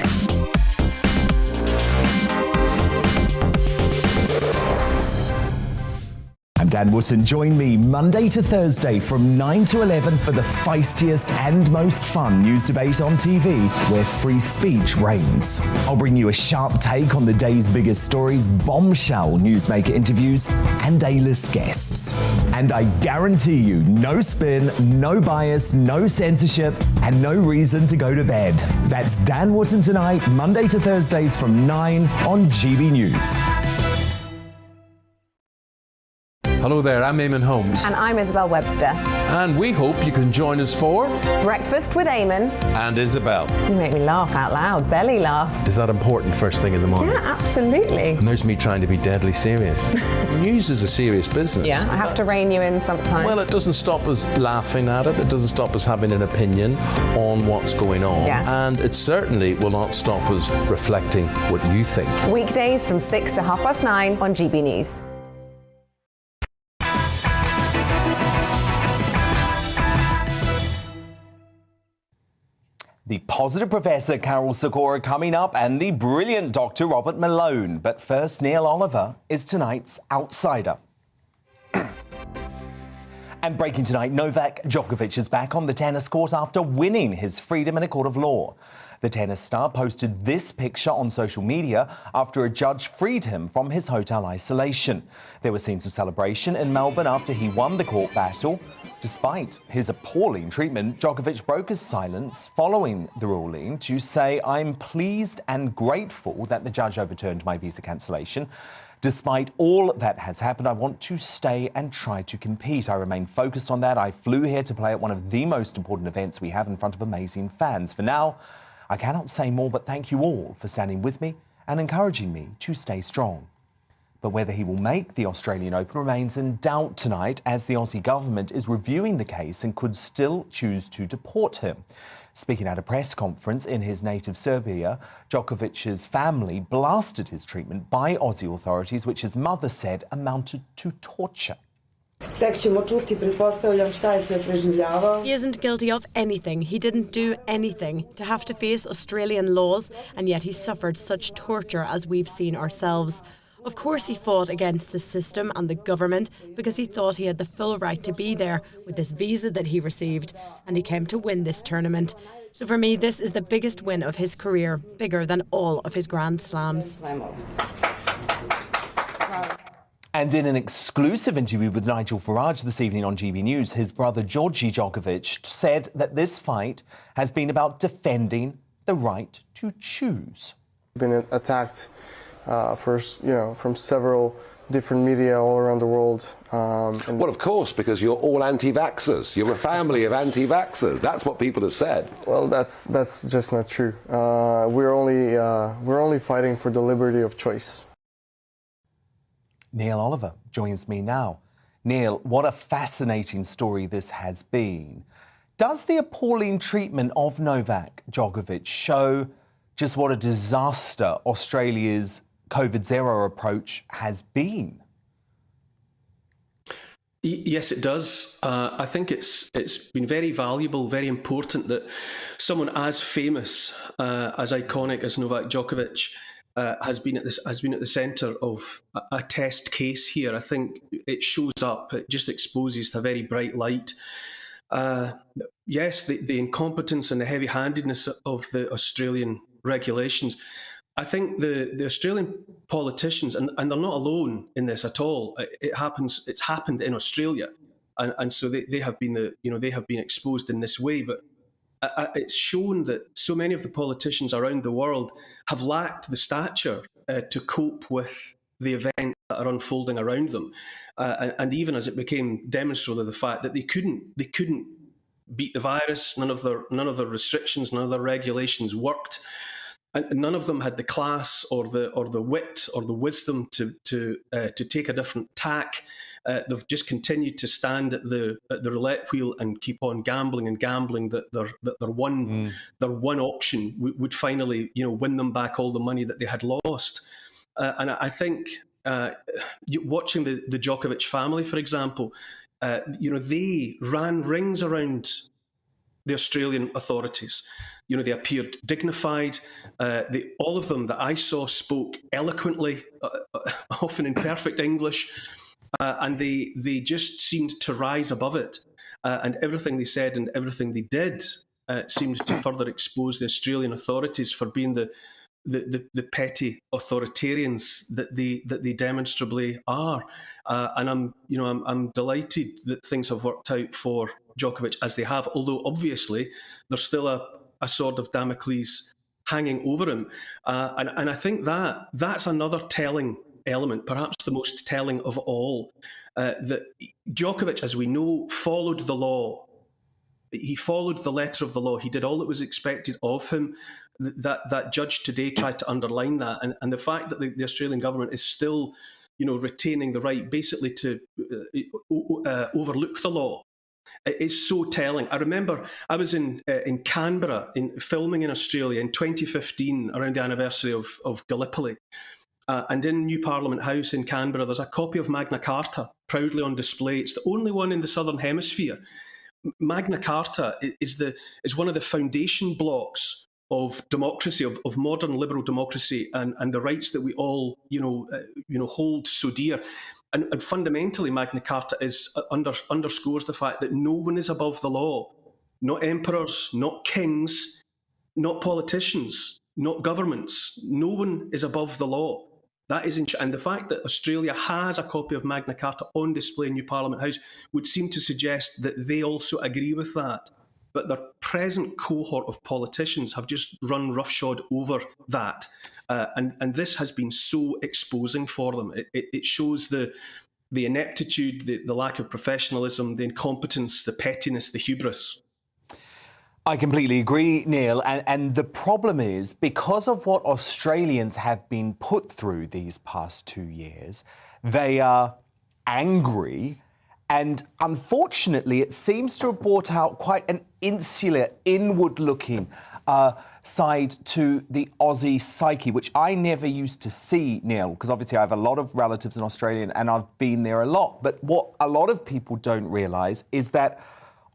I'm Dan Wootton. Join me Monday to Thursday from 9 to 11 for the feistiest and most fun news debate on TV, where free speech reigns. I'll bring you a sharp take on the day's biggest stories, bombshell newsmaker interviews, and A-list guests. And I guarantee you, no spin, no bias, no censorship, and no reason to go to bed. That's Dan Wootton tonight, Monday to Thursdays from 9 on GB News. Hello there, I'm Eamon Holmes. And I'm Isabel Webster. And we hope you can join us for Breakfast with Eamon and Isabel. You make me laugh out loud, belly laugh. Is that important first thing in the morning? Yeah, absolutely. And there's me trying to be deadly serious. News is a serious business. Yeah, I have to rein you in sometimes. Well, it doesn't stop us laughing at it. It doesn't stop us having an opinion on what's going on. Yeah. And it certainly will not stop us reflecting what you think. Weekdays from 6 to 9:30 on GB News. The positive Professor Carol Sikora coming up, and the brilliant Dr. Robert Malone. But first, Neil Oliver is tonight's outsider. And breaking tonight, Novak Djokovic is back on the tennis court after winning his freedom in a court of law. The tennis star posted this picture on social media after a judge freed him from his hotel isolation. There were scenes of celebration in Melbourne after he won the court battle. Despite his appalling treatment, Djokovic broke his silence following the ruling to say, "I'm pleased and grateful that the judge overturned my visa cancellation. Despite all that has happened, I want to stay and try to compete. I remain focused on that. I flew here to play at one of the most important events we have in front of amazing fans. For now, I cannot say more, but thank you all for standing with me and encouraging me to stay strong." But whether he will make the Australian Open remains in doubt tonight, as the Aussie government is reviewing the case and could still choose to deport him. Speaking at a press conference in his native Serbia, Djokovic's family blasted his treatment by Aussie authorities, which his mother said amounted to torture. He isn't guilty of anything. He didn't do anything. To have to face Australian laws, and yet he suffered such torture as we've seen ourselves. Of course he fought against the system and the government because he thought he had the full right to be there with this visa that he received, and he came to win this tournament. So for me, this is the biggest win of his career, bigger than all of his Grand Slams. And in an exclusive interview with Nigel Farage this evening on GB News, his brother Georgi Djokovic said that this fight has been about defending the right to choose. Been attacked from several different media all around the world. Well, of course, because you're all anti-vaxxers. You're a family of anti-vaxxers. That's what people have said. Well, that's just not true. We're only fighting for the liberty of choice. Neil Oliver joins me now. Neil, what a fascinating story this has been. Does the appalling treatment of Novak Djokovic show just what a disaster Australia's COVID-0 approach has been? Yes, it does. I think it's been very valuable, very important that someone as famous, as iconic as Novak Djokovic has been at the centre of a test case here. I think it shows up. It just exposes to a very bright light. Yes, the incompetence and the heavy-handedness of the Australian regulations. I think the Australian politicians, and they're not alone in this at all. It's happened in Australia, and so they have been they have been exposed in this way. But it's shown that so many of the politicians around the world have lacked the stature to cope with the events that are unfolding around them, and even as it became demonstrable of the fact that they couldn't beat the virus. None of their restrictions, none of their regulations worked. And none of them had the class or the wit or the wisdom to take a different tack. They've just continued to stand at the roulette wheel and keep on gambling that their one option would finally win them back all the money that they had lost. And I think watching the Djokovic family, for example, they ran rings around the Australian authorities. They appeared dignified. All of them that I saw spoke eloquently, often in perfect English, and they just seemed to rise above it. And everything they said and everything they did seemed to further expose the Australian authorities for being the petty authoritarians that they demonstrably are. And I'm delighted that things have worked out for Djokovic as they have, although obviously there's still a sword of Damocles hanging over him. And I think that's another telling element, perhaps the most telling of all, that Djokovic, as we know, followed the law. He followed the letter of the law. He did all that was expected of him. That judge today tried to underline that. And the fact that the Australian government is still, retaining the right basically to overlook the law, it is so telling. I remember I was in Canberra filming in Australia in 2015 around the anniversary of Gallipoli. And in New Parliament House in Canberra, there's a copy of Magna Carta proudly on display. It's the only one in the Southern Hemisphere. Magna Carta is one of the foundation blocks of democracy, of modern liberal democracy, and the rights that we all hold so dear. And fundamentally, Magna Carta underscores the fact that no one is above the law. Not emperors, not kings, not politicians, not governments. No one is above the law. That is, and the fact that Australia has a copy of Magna Carta on display in New Parliament House would seem to suggest that they also agree with that. But their present cohort of politicians have just run roughshod over that. And this has been so exposing for them. It shows the ineptitude, the lack of professionalism, the incompetence, the pettiness, the hubris. I completely agree, Neil. And the problem is, because of what Australians have been put through these past 2 years, they are angry. And unfortunately, it seems to have brought out quite an insular, inward-looking side to the Aussie psyche, which I never used to see, Neil, because obviously I have a lot of relatives in Australia and I've been there a lot. But what a lot of people don't realise is that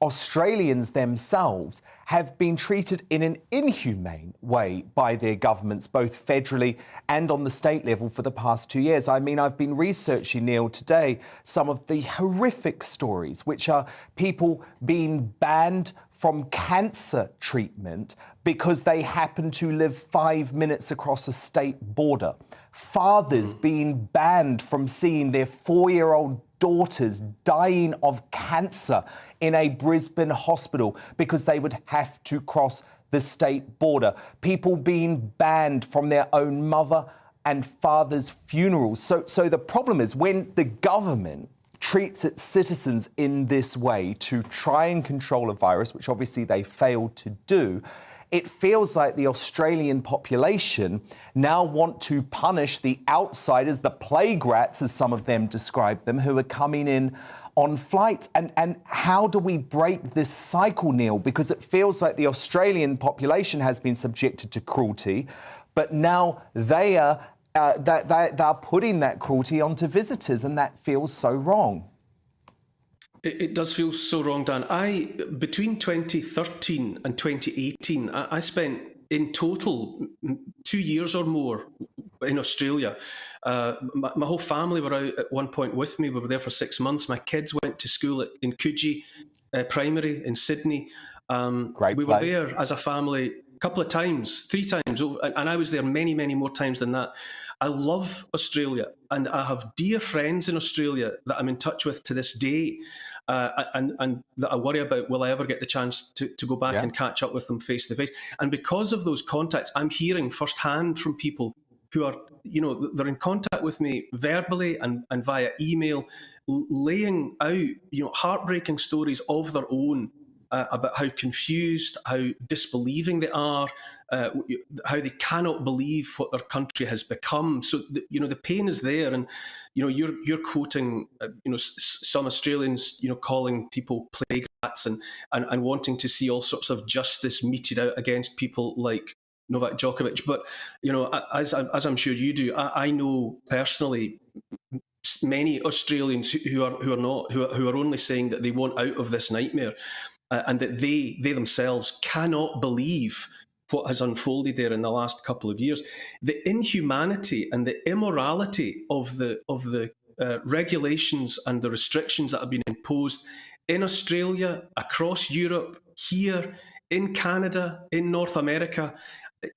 Australians themselves have been treated in an inhumane way by their governments, both federally and on the state level, for the past 2 years. I mean, I've been researching, Neil, today some of the horrific stories, which are people being banned from cancer treatment because they happen to live 5 minutes across a state border. Fathers being banned from seeing their 4-year-old daughters dying of cancer in a Brisbane hospital because they would have to cross the state border. People being banned from their own mother and father's funerals. So the problem is, when the government treats its citizens in this way to try and control a virus, which obviously they failed to do, it feels like the Australian population now want to punish the outsiders, the plague rats, as some of them describe them, who are coming in on flights. And how do we break this cycle, Neil? Because it feels like the Australian population has been subjected to cruelty, but now they are they're putting that cruelty onto visitors, and that feels so wrong. It does feel so wrong, Dan. Between 2013 and 2018, I spent in total 2 years or more in Australia. My whole family were out at one point with me. We were there for 6 months. My kids went to school in Coogee Primary in Sydney. We were there as a family a couple of times, 3 times, and I was there many, many more times than that. I love Australia, and I have dear friends in Australia that I'm in touch with to this day, and that I worry about, will I ever get the chance to go back and catch up with them face to face? And because of those contacts, I'm hearing firsthand from people who are, they're in contact with me verbally and via email, laying out, heartbreaking stories of their own, about how confused, how disbelieving they are, how they cannot believe what their country has become. So, the pain is there. And, you're quoting, some Australians, calling people plague rats and wanting to see all sorts of justice meted out against people like Novak Djokovic. But, as I'm sure you do, I know personally many Australians who are only saying that they want out of this nightmare. And that they themselves cannot believe what has unfolded there in the last couple of years. The inhumanity and the immorality of the regulations and the restrictions that have been imposed in Australia, across Europe, here, in Canada, in North America,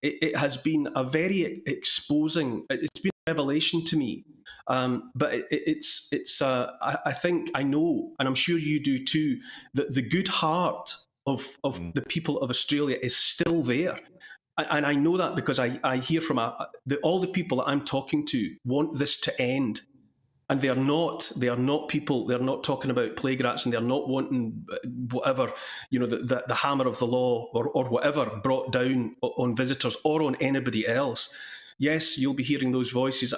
it has been a very exposing. It's been a revelation to me. But I think I know, and I'm sure you do too, that the good heart of the people of Australia is still there. And I know that because I hear from all the people that I'm talking to want this to end. And they are not people, they're not talking about plague rats, and they're not wanting whatever, the hammer of the law or whatever brought down on visitors or on anybody else. Yes, you'll be hearing those voices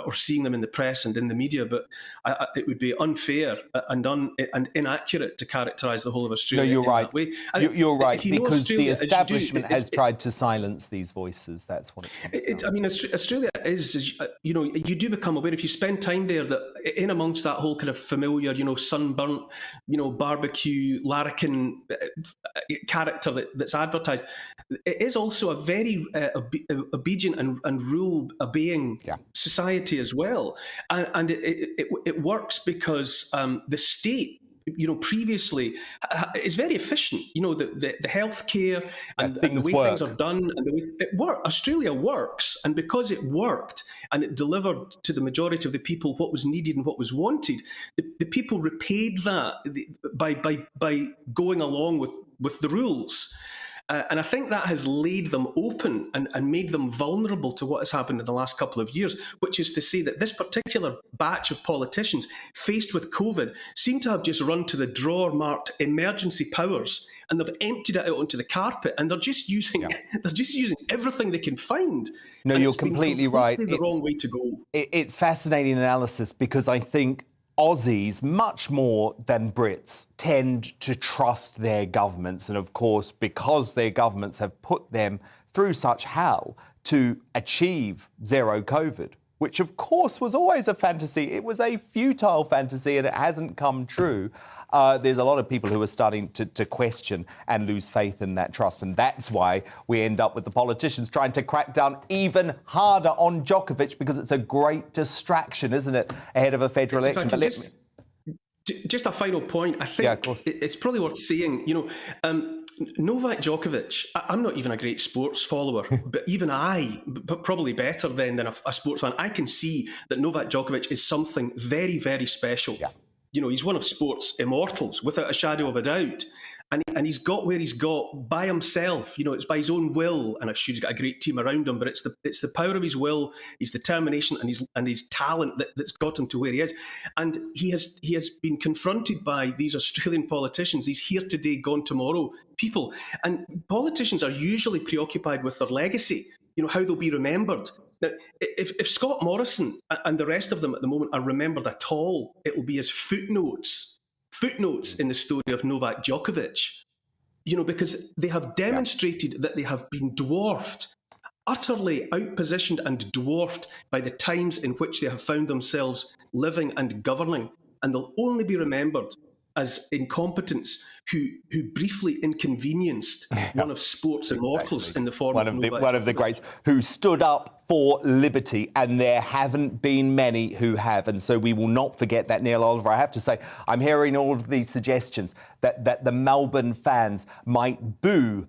or seeing them in the press and in the media, but it would be unfair and inaccurate to characterise the whole of Australia. No, you're right. That way. You're right, because the establishment has tried to silence these voices. That's what it is. Australia is, you do become aware if you spend time there that in amongst that whole kind of familiar, sunburnt, barbecue, larrikin character that's advertised, it is also a very obedient and rule-obeying society as well, and it works because the state, previously is very efficient. The healthcare and the way things are done, and the way Australia works, and because it worked and it delivered to the majority of the people what was needed and what was wanted, the people repaid that by going along with the rules. And I think that has laid them open and made them vulnerable to what has happened in the last couple of years, which is to say that this particular batch of politicians faced with COVID seem to have just run to the drawer marked emergency powers, and they've emptied it out onto the carpet, and they're just using everything they can find. No, you're completely right. The wrong way to go. It's fascinating analysis, because I think Aussies, much more than Brits, tend to trust their governments. And of course, because their governments have put them through such hell to achieve zero COVID, which of course was always a fantasy. It was a futile fantasy and it hasn't come true. There's a lot of people who are starting to question and lose faith in that trust. And that's why we end up with the politicians trying to crack down even harder on Djokovic, because it's a great distraction, isn't it, ahead of a federal election. Just a final point. I think it's probably worth saying, Novak Djokovic, I'm not even a great sports follower, but even but probably better than a sports fan, I can see that Novak Djokovic is something very, very special. Yeah. He's one of sports immortals, without a shadow of a doubt. And he's got where he's got by himself. It's by his own will. And I'm sure he's got a great team around him, but it's the power of his will, his determination, and his talent that's got him to where he is. And he has been confronted by these Australian politicians, these here today, gone tomorrow people. And politicians are usually preoccupied with their legacy, how they'll be remembered. Now, if Scott Morrison and the rest of them at the moment are remembered at all, it will be as footnotes in the story of Novak Djokovic, because they have demonstrated that they have been dwarfed, utterly outpositioned and dwarfed by the times in which they have found themselves living and governing. And they'll only be remembered as incompetence who briefly inconvenienced one of sport's immortals in the form of Novak one of the greats who stood up for liberty, and there haven't been many who have, and so we will not forget that. Neil Oliver, I have to say, I'm hearing all of these suggestions that the Melbourne fans might boo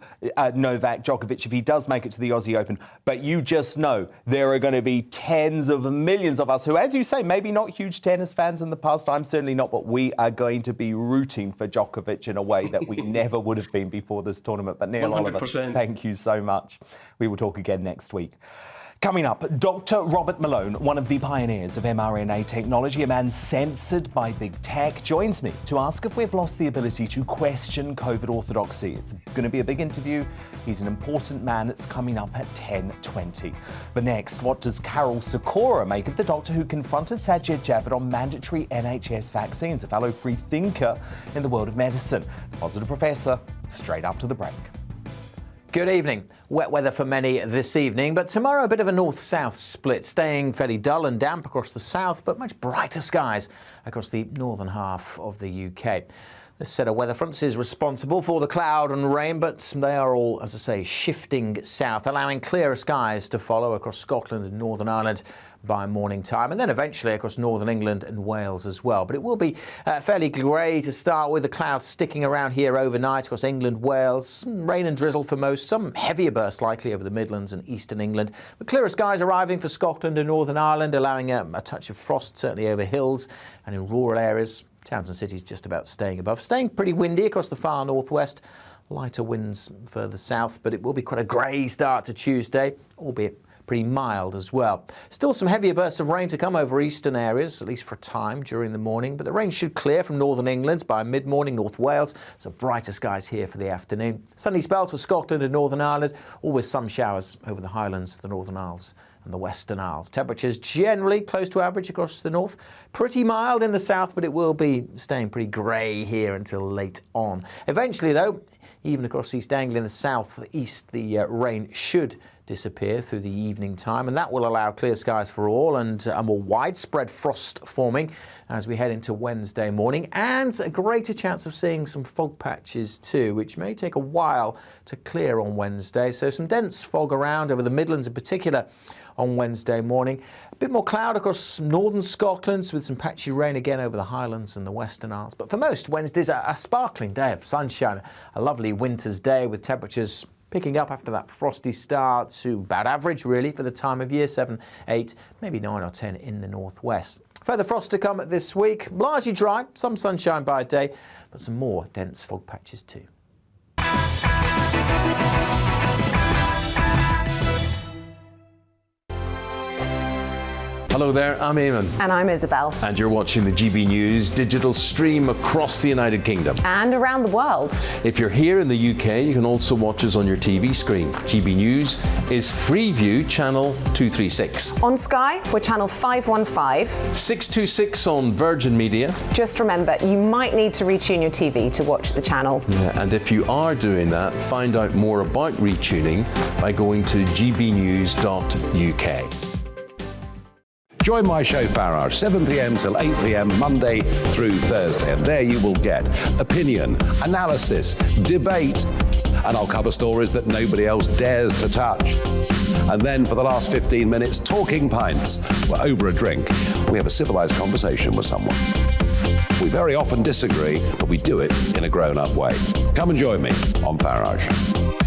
Novak Djokovic if he does make it to the Aussie Open, but you just know there are going to be tens of millions of us who, as you say, maybe not huge tennis fans in the past, I'm certainly not, but we are going to be rooting for Djokovic in a way that we never would have been before this tournament. But Neil 100%. Oliver, thank you so much. We will talk again next week. Coming up, Dr. Robert Malone, one of the pioneers of mRNA technology, a man censored by big tech, joins me to ask if we've lost the ability to question COVID orthodoxy. It's going to be a big interview. He's an important man. It's coming up at 10:20. But next, what does Carol Sikora make of the doctor who confronted Sajid Javid on mandatory NHS vaccines, a fellow free thinker in the world of medicine? The Positive Professor, straight after the break. Good evening. Wet weather for many this evening, but tomorrow a bit of a north-south split, staying fairly dull and damp across the south, but much brighter skies across the northern half of the UK. This set of weather fronts is responsible for the cloud and rain, but they are all, as I say, shifting south, allowing clearer skies to follow across Scotland and Northern Ireland by morning time, and then eventually across northern England and Wales as well. But it will be fairly grey to start with, the clouds sticking around here overnight across England, Wales, some rain and drizzle for most, some heavier bursts likely over the Midlands and eastern England, but clearer skies arriving for Scotland and Northern Ireland, allowing a touch of frost certainly over hills and in rural areas. Towns and cities just about staying above. Staying pretty windy across the far northwest. Lighter winds further south, but it will be quite a grey start to Tuesday, albeit pretty mild as well. Still some heavier bursts of rain to come over eastern areas, at least for a time during the morning, but the rain should clear from northern England by mid-morning, North Wales, so brighter skies here for the afternoon. Sunny spells for Scotland and Northern Ireland, always some showers over the Highlands, the Northern Isles and the Western Isles. Temperatures generally close to average across the north, pretty mild in the south, but it will be staying pretty grey here until late on. Eventually though, even across East Anglia in the south east, the rain should disappear through the evening time, and that will allow clear skies for all and a more widespread frost forming as we head into Wednesday morning, and a greater chance of seeing some fog patches too, which may take a while to clear on Wednesday. So some dense fog around over the Midlands in particular on Wednesday morning. A bit more cloud across northern Scotland with some patchy rain again over the Highlands and the Western Isles. But for most, Wednesday's a sparkling day of sunshine, a lovely winter's day with temperatures picking up after that frosty start to about average really for the time of year, 7, 8, maybe 9 or 10 in the northwest. Further frost to come this week, largely dry, some sunshine by day, but some more dense fog patches too. Hello there, I'm Eamon. And I'm Isabel. And you're watching the GB News digital stream across the United Kingdom. And around the world. If you're here in the UK, you can also watch us on your TV screen. GB News is Freeview channel 236. On Sky, we're channel 515. 626 on Virgin Media. Just remember, you might need to retune your TV to watch the channel. Yeah, and if you are doing that, find out more about retuning by going to gbnews.uk. Join my show Farage, 7 p.m. till 8 p.m. Monday through Thursday, and there you will get opinion, analysis, debate, and I'll cover stories that nobody else dares to touch. And then for the last 15 minutes, talking pints. We're over a drink. We have a civilized conversation with someone. We very often disagree, but we do it in a grown-up way. Come and join me on Farage.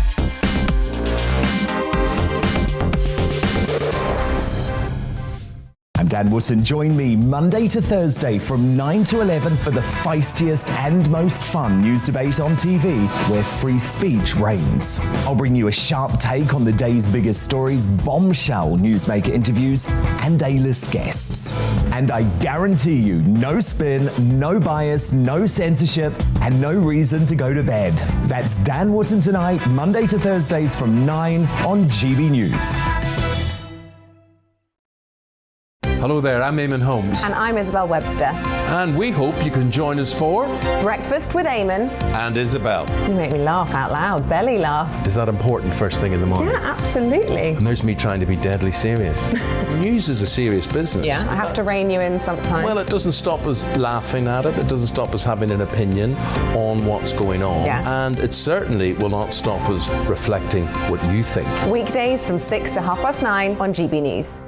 I'm Dan Wootton. Join me Monday to Thursday from 9 to 11 for the feistiest and most fun news debate on TV, where free speech reigns. I'll bring you a sharp take on the day's biggest stories, bombshell newsmaker interviews, and A-list guests. And I guarantee you, no spin, no bias, no censorship, and no reason to go to bed. That's Dan Wootton tonight, Monday to Thursdays from 9 on GB News. Hello there, I'm Eamon Holmes. And I'm Isabel Webster. And we hope you can join us for Breakfast with Eamon and Isabel. You make me laugh out loud, belly laugh. Is that important first thing in the morning? Yeah, absolutely. And there's me trying to be deadly serious. News is a serious business. Yeah, I have to rein you in sometimes. Well, it doesn't stop us laughing at it. It doesn't stop us having an opinion on what's going on. Yeah. And it certainly will not stop us reflecting what you think. Weekdays from 6 to 9:30 on GB News.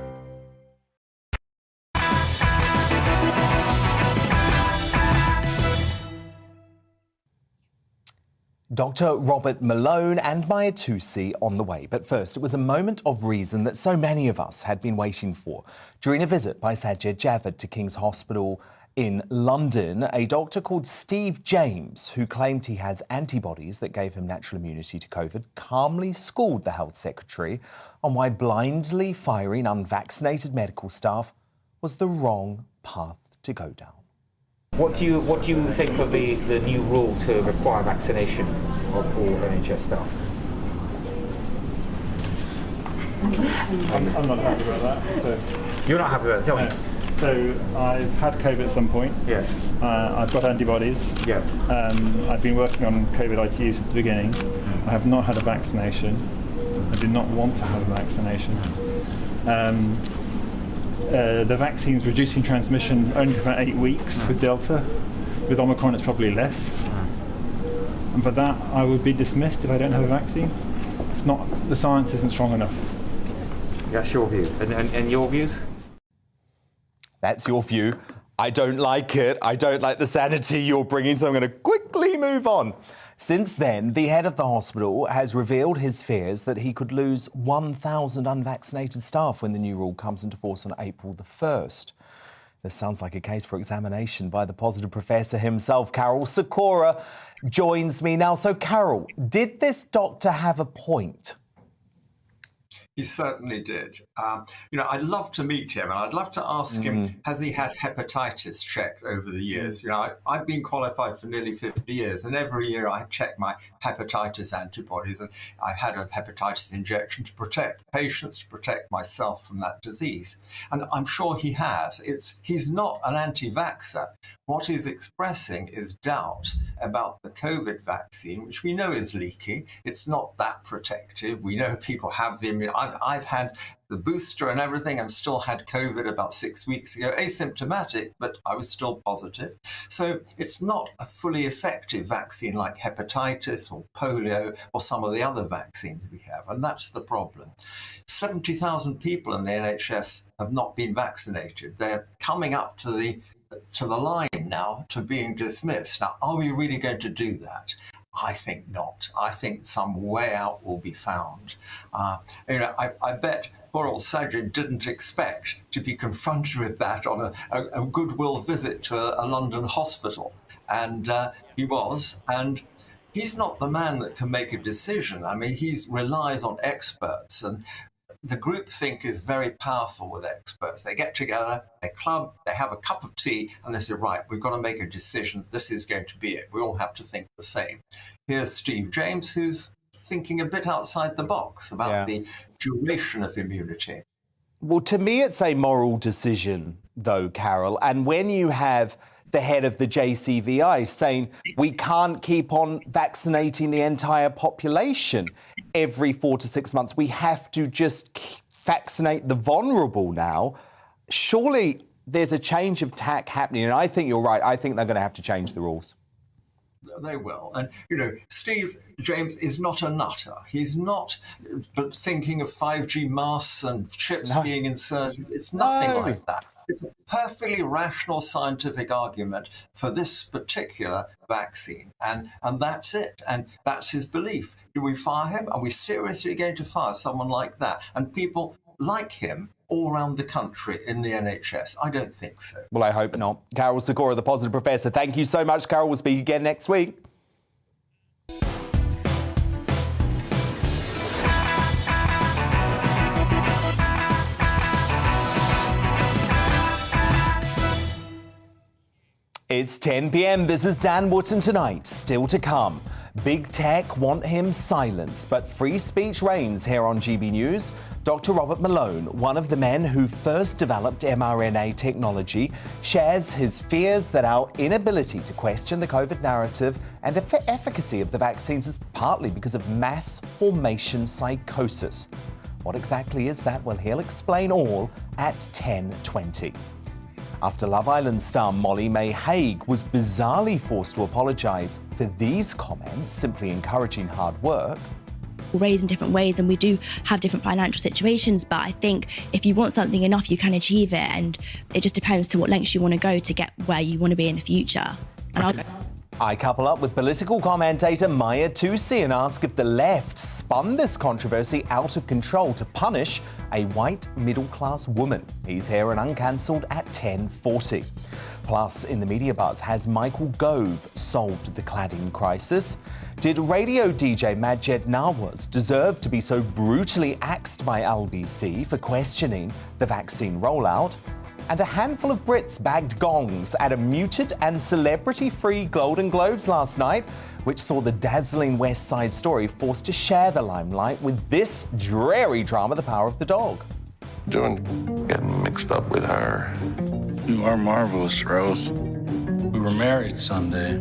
Dr. Robert Malone and Maya Tusi on the way. But first, it was a moment of reason that so many of us had been waiting for. During a visit by Sajid Javid to King's Hospital in London, a doctor called Steve James, who claimed he has antibodies that gave him natural immunity to COVID, calmly schooled the Health Secretary on why blindly firing unvaccinated medical staff was the wrong path to go down. What do you think of the new rule to require vaccination of all NHS staff? I'm not happy about that. So you're not happy about it? Tell me. So I've had COVID at some point. Yeah. I've got antibodies. Yeah. I've been working on COVID ITU since the beginning. I have not had a vaccination. I do not want to have a vaccination. The vaccine's reducing transmission only for about 8 weeks with Delta. With Omicron, it's probably less. And for that, I would be dismissed if I don't have a vaccine. It's not, the science isn't strong enough. That's your view. And your views? That's your view. I don't like it. I don't like the sanity you're bringing, so I'm going to quickly move on. Since then, the head of the hospital has revealed his fears that he could lose 1,000 unvaccinated staff when the new rule comes into force on April the 1st. This sounds like a case for examination by the positive professor himself. Carol Sikora joins me now. So, Carol, did this doctor have a point? He certainly did. I'd love to meet him, and I'd love to ask him, has he had hepatitis checked over the years? I've been qualified for nearly 50 years, and every year I check my hepatitis antibodies, and I've had a hepatitis injection to protect patients, to protect myself from that disease. And I'm sure he has. He's not an anti-vaxxer. What he's expressing is doubt about the COVID vaccine, which we know is leaky. It's not that protective. We know people have the immunity. I've had the booster and everything and still had COVID about 6 weeks ago, asymptomatic, but I was still positive. So it's not a fully effective vaccine like hepatitis or polio or some of the other vaccines we have. And that's the problem. 70,000 people in the NHS have not been vaccinated. They're coming up to the line now to being dismissed. Now, are we really going to do that? I think not. I think some way out will be found. I bet poor old Sajid didn't expect to be confronted with that on a goodwill visit to a London hospital. And he was. And he's not the man that can make a decision. I mean, he relies on experts. And the groupthink is very powerful with experts. They get together, they club, they have a cup of tea, and they say, right, we've got to make a decision. This is going to be it. We all have to think the same. Here's Steve James, who's thinking a bit outside the box about the duration of immunity. Well, to me, it's a moral decision, though, Carol. And when you have the head of the JCVI saying we can't keep on vaccinating the entire population every 4 to 6 months, we have to just vaccinate the vulnerable now, surely there's a change of tack happening. And I think you're right. I think they're going to have to change the rules. They will. And, Steve James is not a nutter. He's not thinking of 5G masks and chips being inserted. It's nothing like that. It's a perfectly rational scientific argument for this particular vaccine. And that's it. And that's his belief. Do we fire him? Are we seriously going to fire someone like that? And people like him all around the country in the NHS? I don't think so. Well, I hope not. Carol Sikora, the positive professor. Thank you so much, Carol. We'll speak again next week. It's 10 p.m. This is Dan Wootton Tonight. Still to come. Big tech want him silenced, but free speech reigns here on GB News. Dr. Robert Malone, one of the men who first developed mRNA technology, shares his fears that our inability to question the COVID narrative and efficacy of the vaccines is partly because of mass formation psychosis. What exactly is that? Well, he'll explain all at 10:20. After Love Island star Molly May Hague was bizarrely forced to apologise for these comments, simply encouraging hard work. Raised in different ways, and we do have different financial situations, but I think if you want something enough, you can achieve it, and it just depends to what lengths you want to go to get where you want to be in the future. And I couple up with political commentator Maya Tusi and ask if the left spun this controversy out of control to punish a white middle-class woman. He's here and uncancelled at 10:40. Plus, in the media buzz, has Michael Gove solved the cladding crisis? Did radio DJ Majed Nawaz deserve to be so brutally axed by LBC for questioning the vaccine rollout? And a handful of Brits bagged gongs at a muted and celebrity-free Golden Globes last night, which saw the dazzling West Side Story forced to share the limelight with this dreary drama, The Power of the Dog. Don't get mixed up with her. You are marvelous, Rose. We were married Sunday.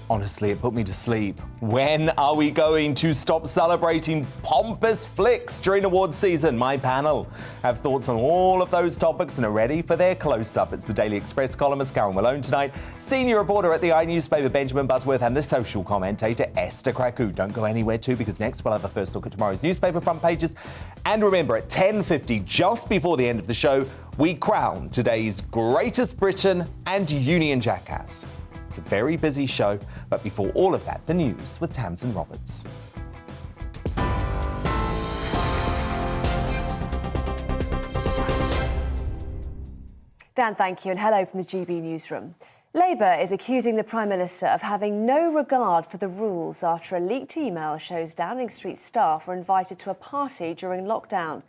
Honestly, it put me to sleep. When are we going to stop celebrating pompous flicks during awards season? My panel have thoughts on all of those topics and are ready for their close-up. It's the Daily Express columnist Carol Malone tonight, senior reporter at the iNewspaper Benjamin Butterworth, and the social commentator Esther Kraku. Don't go anywhere too, because next we'll have a first look at tomorrow's newspaper front pages. And remember, at 10:50, just before the end of the show, we crown today's greatest Briton and Union jackass. It's a very busy show, but before all of that, the news with Tamsin Roberts. Dan, thank you, and hello from the GB newsroom. Labour is accusing the Prime Minister of having no regard for the rules after a leaked email shows Downing Street staff were invited to a party during lockdown.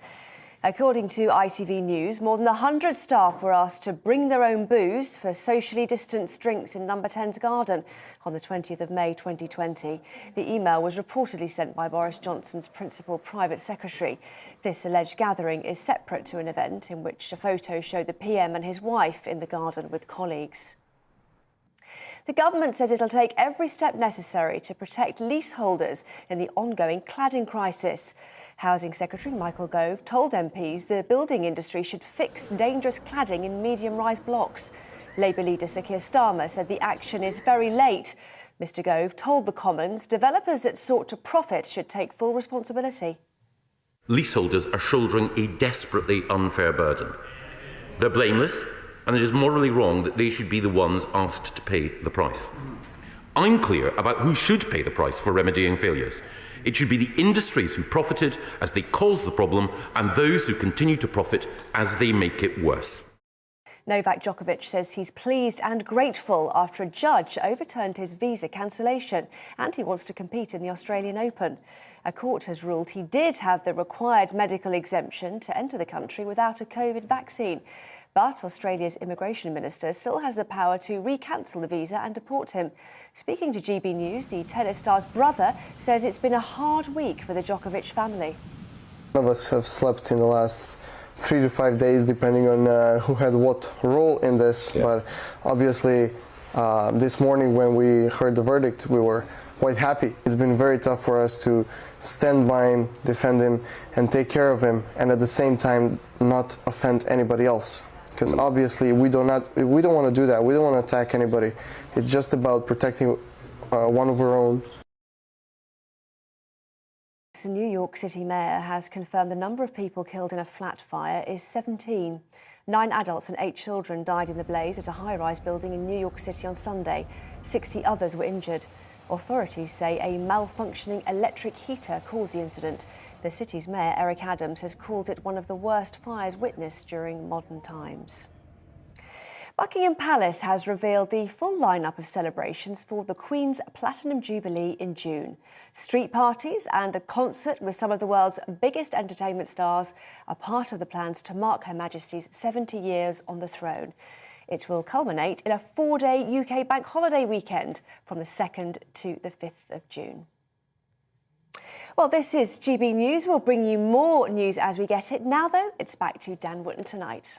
According to ITV News, more than 100 staff were asked to bring their own booze for socially distanced drinks in Number 10's garden on the 20th of May 2020. The email was reportedly sent by Boris Johnson's principal private secretary. This alleged gathering is separate to an event in which a photo showed the PM and his wife in the garden with colleagues. The government says it'll take every step necessary to protect leaseholders in the ongoing cladding crisis. Housing Secretary Michael Gove told MPs the building industry should fix dangerous cladding in medium-rise blocks. Labour leader Sir Keir Starmer said the action is very late. Mr Gove told the Commons developers that sought to profit should take full responsibility. Leaseholders are shouldering a desperately unfair burden. They're blameless, and it is morally wrong that they should be the ones asked to pay the price. I'm clear about who should pay the price for remedying failures. It should be the industries who profited as they caused the problem and those who continue to profit as they make it worse. Novak Djokovic says he's pleased and grateful after a judge overturned his visa cancellation, and he wants to compete in the Australian Open. A court has ruled he did have the required medical exemption to enter the country without a COVID vaccine. But Australia's immigration minister still has the power to re-cancel the visa and deport him. Speaking to GB News, the tennis star's brother says it's been a hard week for the Djokovic family. None of us have slept in the last 3 to 5 days, depending on who had what role in this. Yeah. But obviously, this morning when we heard the verdict, we were quite happy. It's been very tough for us to stand by him, defend him, and take care of him, and at the same time not offend anybody else. Because obviously we don't want to do that. We don't want to attack anybody. It's just about protecting one of our own. The New York City mayor has confirmed the number of people killed in a flat fire is 17. 9 adults and 8 children died in the blaze at a high-rise building in New York City on Sunday. 60 others were injured. Authorities say a malfunctioning electric heater caused the incident. The city's mayor, Eric Adams, has called it one of the worst fires witnessed during modern times. Buckingham Palace has revealed the full lineup of celebrations for the Queen's Platinum Jubilee in June. Street parties and a concert with some of the world's biggest entertainment stars are part of the plans to mark Her Majesty's 70 years on the throne. It will culminate in a 4-day UK bank holiday weekend from the 2nd to the 5th of June. Well, this is GB News. We'll bring you more news as we get it. Now, though, it's back to Dan Wootton tonight.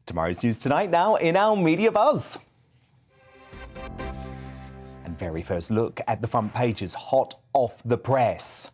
Tomorrow's news tonight now in our Media Buzz. And very first look at the front pages, hot off the press.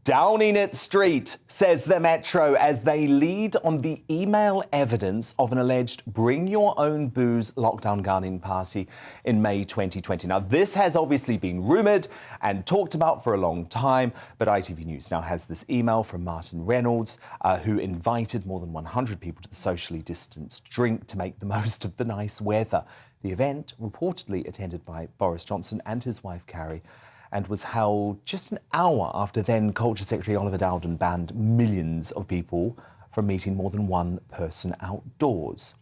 Downing Street, says the Metro, as they lead on the email evidence of an alleged bring your own booze lockdown gardening party in May 2020. Now, this has obviously been rumoured and talked about for a long time, but ITV News now has this email from Martin Reynolds, who invited more than 100 people to the socially distanced drink to make the most of the nice weather. The event, reportedly attended by Boris Johnson and his wife Carrie, and was held just an hour after then Culture Secretary Oliver Dowden banned millions of people from meeting more than one person outdoors.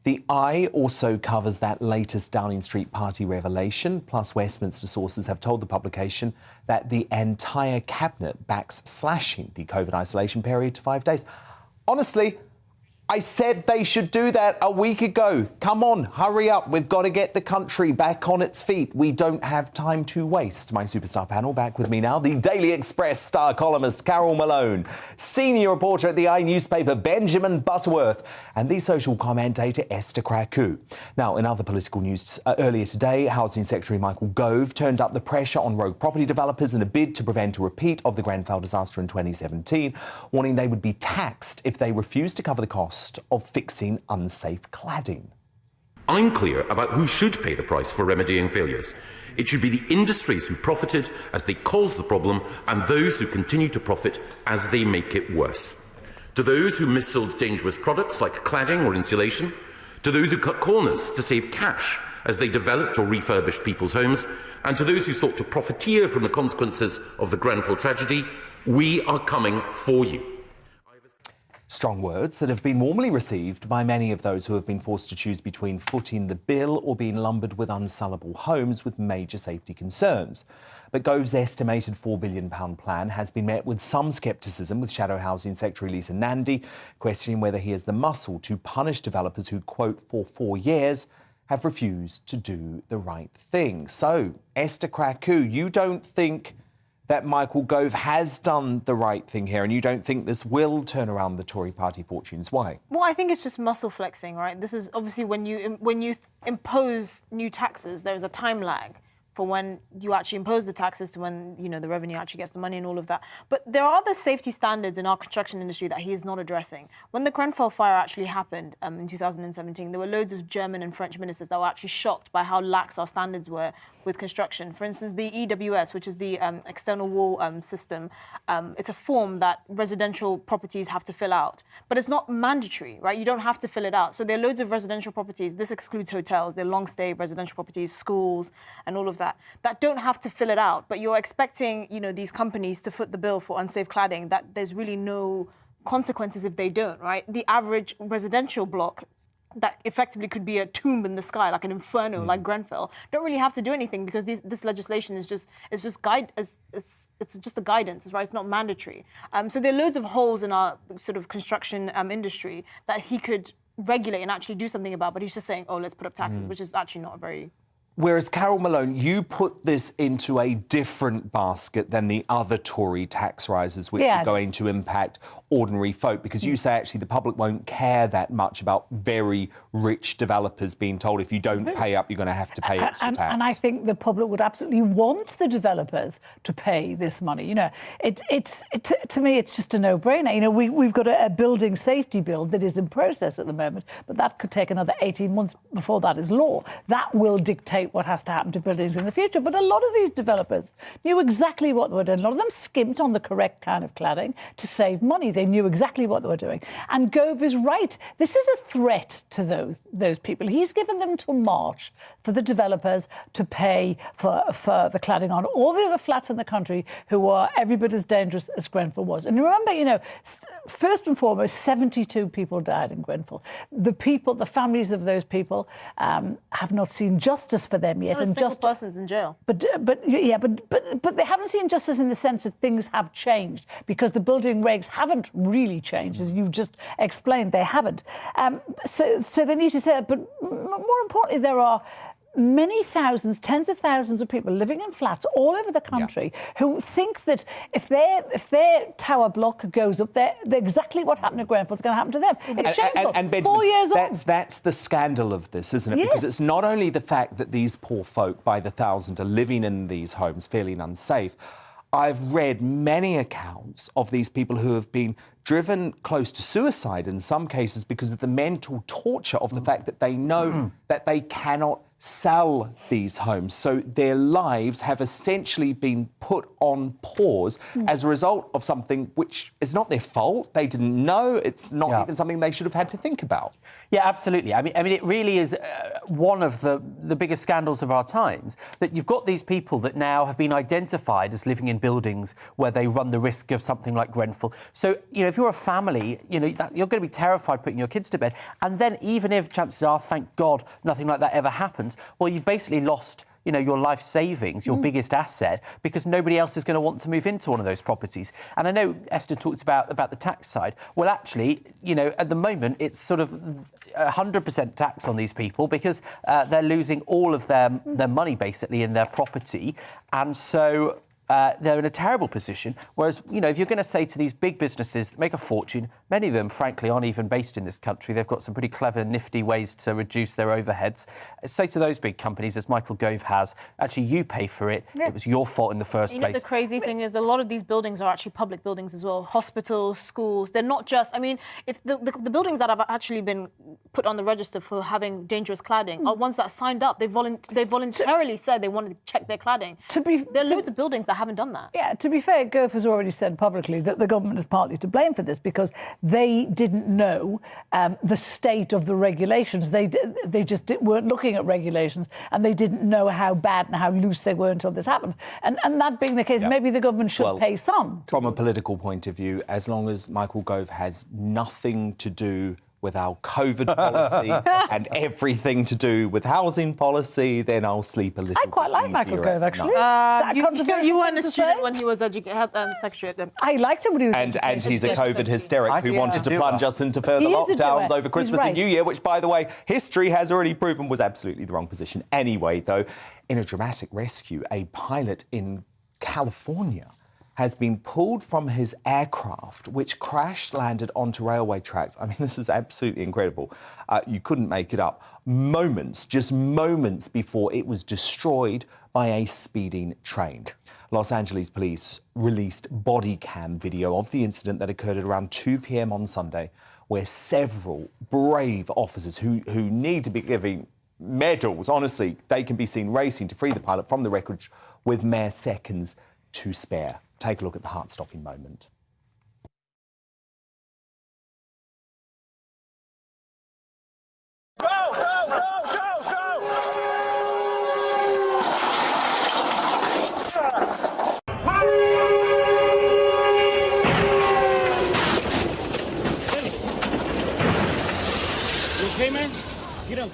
The Eye also covers that latest Downing Street party revelation, plus Westminster sources have told the publication that the entire cabinet backs slashing the COVID isolation period to 5 days. Honestly, I said they should do that a week ago. Come on, hurry up. We've got to get the country back on its feet. We don't have time to waste. My superstar panel back with me now. The Daily Express star columnist Carol Malone, senior reporter at the I newspaper Benjamin Butterworth, and the social commentator Esther Kraku. Now, in other political news, earlier today, Housing Secretary Michael Gove turned up the pressure on rogue property developers in a bid to prevent a repeat of the Grenfell disaster in 2017, warning they would be taxed if they refused to cover the cost of fixing unsafe cladding. I'm clear about who should pay the price for remedying failures. It should be the industries who profited as they caused the problem and those who continue to profit as they make it worse. To those who missold dangerous products like cladding or insulation, to those who cut corners to save cash as they developed or refurbished people's homes, and to those who sought to profiteer from the consequences of the Grenfell tragedy, we are coming for you. Strong words that have been warmly received by many of those who have been forced to choose between footing the bill or being lumbered with unsellable homes with major safety concerns. But Gove's estimated £4 billion plan has been met with some scepticism, with Shadow Housing Secretary Lisa Nandy questioning whether he has the muscle to punish developers who, quote, for 4 years have refused to do the right thing. So, Esther Kraku, you don't think that Michael Gove has done the right thing here, and you don't think this will turn around the Tory party fortunes? Why? Well, I think it's just muscle flexing, right? This is obviously when you impose new taxes, there's a time lag for when you actually impose the taxes to when, you know, the revenue actually gets the money and all of that. But there are other safety standards in our construction industry that he is not addressing. When the Grenfell fire actually happened in 2017, there were loads of German and French ministers that were actually shocked by how lax our standards were with construction. For instance, the EWS, which is the external wall system, it's a form that residential properties have to fill out. But it's not mandatory, right? You don't have to fill it out. So there are loads of residential properties. This excludes hotels. There are long-stay residential properties, schools, and all of that don't have to fill it out, but you're expecting, you know, these companies to foot the bill for unsafe cladding, that there's really no consequences if they don't, right? The average residential block that effectively could be a tomb in the sky, like an inferno, like Grenfell, don't really have to do anything because this legislation is just it's just a guidance, right? It's not mandatory. So there are loads of holes in our sort of construction industry that he could regulate and actually do something about, but he's just saying, oh, let's put up taxes, which is actually not a very... Whereas, Carol Malone, you put this into a different basket than the other Tory tax rises, which are going to impact ordinary folk, because you say actually the public won't care that much about very rich developers being told if you don't pay up, you're going to have to pay extra tax. And I think the public would absolutely want the developers to pay this money. You know, to me, it's just a no-brainer. You know, we've got a building safety bill that is in process at the moment, but that could take another 18 months before that is law. That will dictate dictate what has to happen to buildings in the future. But a lot of these developers knew exactly what they were doing. A lot of them skimped on the correct kind of cladding to save money. They knew exactly what they were doing. And Gove is right. This is a threat to those people. He's given them till March for the developers to pay for the cladding on all the other flats in the country who are every bit as dangerous as Grenfell was. And remember, you know, first and foremost, 72 people died in Grenfell. The families of those people have not seen justice for them yet. And just persons in jail. But they haven't seen justice in the sense that things have changed, because the building regs haven't really changed, as you've just explained. They haven't. So they need to say that. But more importantly, there are many thousands, tens of thousands of people living in flats all over the country who think that if their tower block goes up, exactly what happened to Grenfell is going to happen to them. It's shameful. And Benjamin, 4 years on. That's the scandal of this, isn't it? Yes. Because it's not only the fact that these poor folk by the thousand are living in these homes feeling unsafe. I've read many accounts of these people who have been driven close to suicide in some cases because of the mental torture of the fact that they know that they cannot sell these homes. So their lives have essentially been put on pause as a result of something which is not their fault. They didn't know. It's not even something they should have had to think about. Yeah, absolutely. I mean, it really is one of the biggest scandals of our times, that you've got these people that now have been identified as living in buildings where they run the risk of something like Grenfell. So, you know, if you're a family, you know, you're going to be terrified putting your kids to bed. And then even if chances are, thank God, nothing like that ever happens, well, you've basically lost, you know, your life savings, your biggest asset, because nobody else is going to want to move into one of those properties. And I know Esther talked about the tax side. Well, actually, you know, at the moment, it's sort of 100% tax on these people because they're losing all of their money, basically, in their property. And so they're in a terrible position. Whereas, you know, if you're going to say to these big businesses that make a fortune, many of them, frankly, aren't even based in this country. They've got some pretty clever, nifty ways to reduce their overheads. Say to those big companies, as Michael Gove has, actually, you pay for it. It was your fault in the first place. You know, the crazy thing is a lot of these buildings are actually public buildings as well. Hospitals, schools. They're not just... I mean, if the buildings that have actually been put on the register for having dangerous cladding are ones that signed up. They voluntarily said they wanted to check their cladding. There are loads of buildings that haven't done that. Yeah, to be fair, Gove has already said publicly that the government is partly to blame for this because they didn't know the state of the regulations. They just weren't looking at regulations, and they didn't know how bad and how loose they were until this happened. And that being the case, maybe the government should pay some. From a political point of view, as long as Michael Gove has nothing to do with our COVID policy and everything to do with housing policy, then I'll sleep a little bit. I quite like Michael Gove, actually. You weren't a student when he was secretary at them. I liked him when he was... And he's a COVID hysteric who wanted to plunge us into further lockdowns over Christmas and New Year, which, by the way, history has already proven was absolutely the wrong position. Anyway, though, in a dramatic rescue, a pilot in California has been pulled from his aircraft, which crash-landed onto railway tracks. I mean, this is absolutely incredible. You couldn't make it up. Just moments before it was destroyed by a speeding train. Los Angeles police released body cam video of the incident that occurred at around 2 p.m. on Sunday, where several brave officers who need to be giving medals, honestly, they can be seen racing to free the pilot from the wreckage with mere seconds to spare. Take a look at the heart-stopping moment. Go, go, go, go, go! You okay, man? Get up.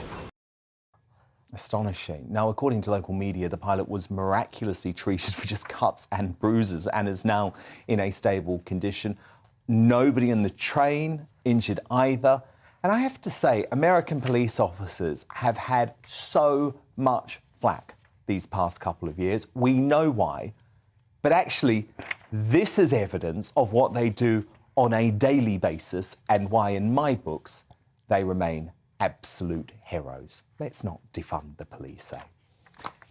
Astonishing. Now, according to local media, the pilot was miraculously treated for just cuts and bruises and is now in a stable condition. Nobody in the train injured either. And I have to say, American police officers have had so much flack these past couple of years. We know why. But actually, this is evidence of what they do on a daily basis and why, in my books, they remain absolute heroes. Let's not defund the police, eh?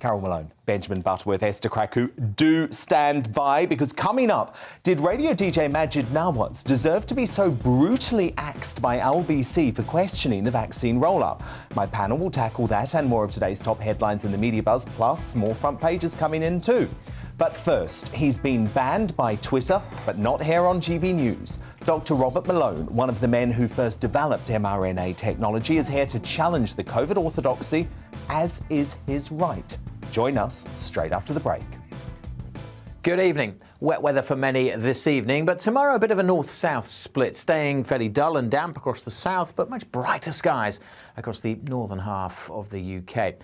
Carol Malone, Benjamin Butterworth, Esther Kraku, do stand by, because coming up, did radio DJ Majid Nawaz deserve to be so brutally axed by LBC for questioning the vaccine roll-up? My panel will tackle that and more of today's top headlines in the media buzz, plus more front pages coming in too. But first, he's been banned by Twitter, but not here on GB News. Dr. Robert Malone, one of the men who first developed mRNA technology, is here to challenge the COVID orthodoxy, as is his right. Join us straight after the break. Good evening. Wet weather for many this evening, but tomorrow a bit of a north-south split, staying fairly dull and damp across the south, but much brighter skies across the northern half of the UK.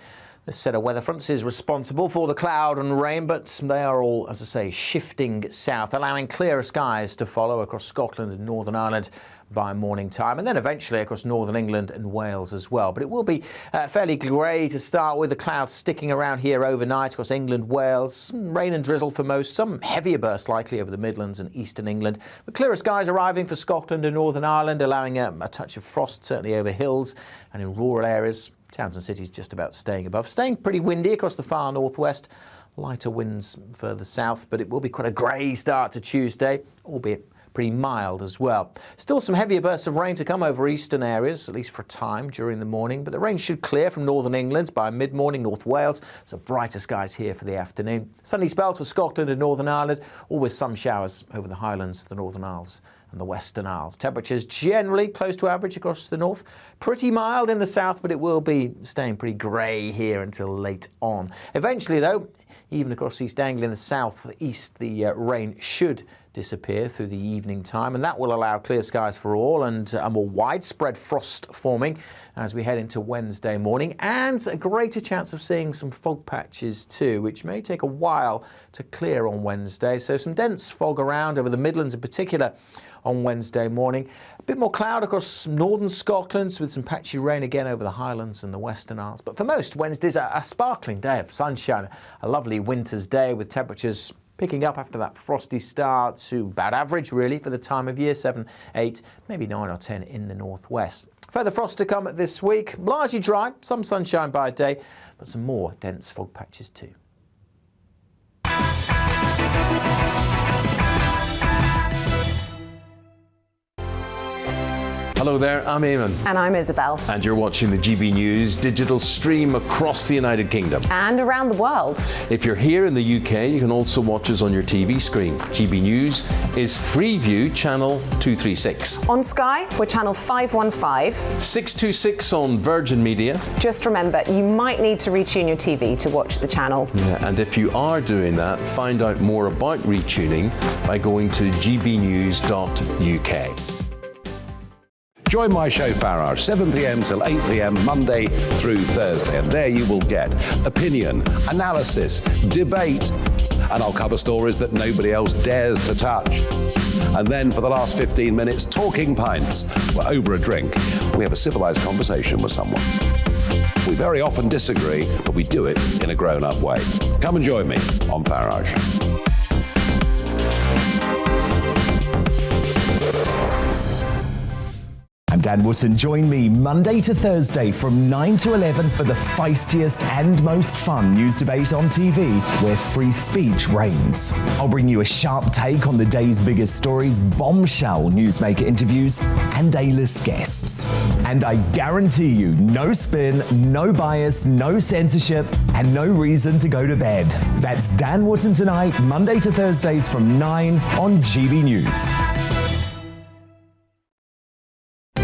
This set of weather fronts is responsible for the cloud and rain, but they are all, as I say, shifting south, allowing clearer skies to follow across Scotland and Northern Ireland by morning time, and then eventually across Northern England and Wales as well. But it will be fairly grey to start with, the clouds sticking around here overnight across England, Wales, some rain and drizzle for most, some heavier bursts likely over the Midlands and Eastern England, but clearer skies arriving for Scotland and Northern Ireland, allowing a touch of frost certainly over hills and in rural areas. Towns and cities just about staying above. Staying pretty windy across the far northwest. Lighter winds further south, but it will be quite a grey start to Tuesday, albeit pretty mild as well. Still some heavier bursts of rain to come over eastern areas, at least for a time during the morning, but the rain should clear from northern England by mid-morning, North Wales, so brighter skies here for the afternoon. Sunny spells for Scotland and Northern Ireland, always some showers over the Highlands, the Northern Isles and the Western Isles. Temperatures generally close to average across the north. Pretty mild in the south, but it will be staying pretty grey here until late on. Eventually, though, even across East Anglia in the south east, the rain should disappear through the evening time, and that will allow clear skies for all and a more widespread frost forming as we head into Wednesday morning, and a greater chance of seeing some fog patches too, which may take a while to clear on Wednesday. So some dense fog around over the Midlands in particular on Wednesday morning. A bit more cloud across northern Scotland with some patchy rain again over the Highlands and the Western Isles. But for most, Wednesday's a sparkling day of sunshine, a lovely winter's day with temperatures picking up after that frosty start to about average really for the time of year, 7, 8, maybe 9 or 10 in the northwest. Further frost to come this week, largely dry, some sunshine by day, but some more dense fog patches too. Hello there, I'm Eamon. And I'm Isabel. And you're watching the GB News digital stream across the United Kingdom. And around the world. If you're here in the UK, you can also watch us on your TV screen. GB News is Freeview channel 236. On Sky, we're channel 515. 626 on Virgin Media. Just remember, you might need to retune your TV to watch the channel. Yeah, and if you are doing that, find out more about retuning by going to gbnews.uk. Join my show Farrar, 7 p.m. till 8 p.m. Monday through Thursday, and there you will get opinion, analysis, debate, and I'll cover stories that nobody else dares to touch. And then for the last 15 minutes, talking pints. We're over a drink. We have a civilised conversation with someone. We very often disagree, but we do it in a grown-up way. Come and join me on Farage. I'm Dan Wootton. Join me Monday to Thursday from 9 to 11 for the feistiest and most fun news debate on TV, where free speech reigns. I'll bring you a sharp take on the day's biggest stories, bombshell newsmaker interviews, and A-list guests. And I guarantee you, no spin, no bias, no censorship, and no reason to go to bed. That's Dan Wootton tonight, Monday to Thursdays from 9 on GB News.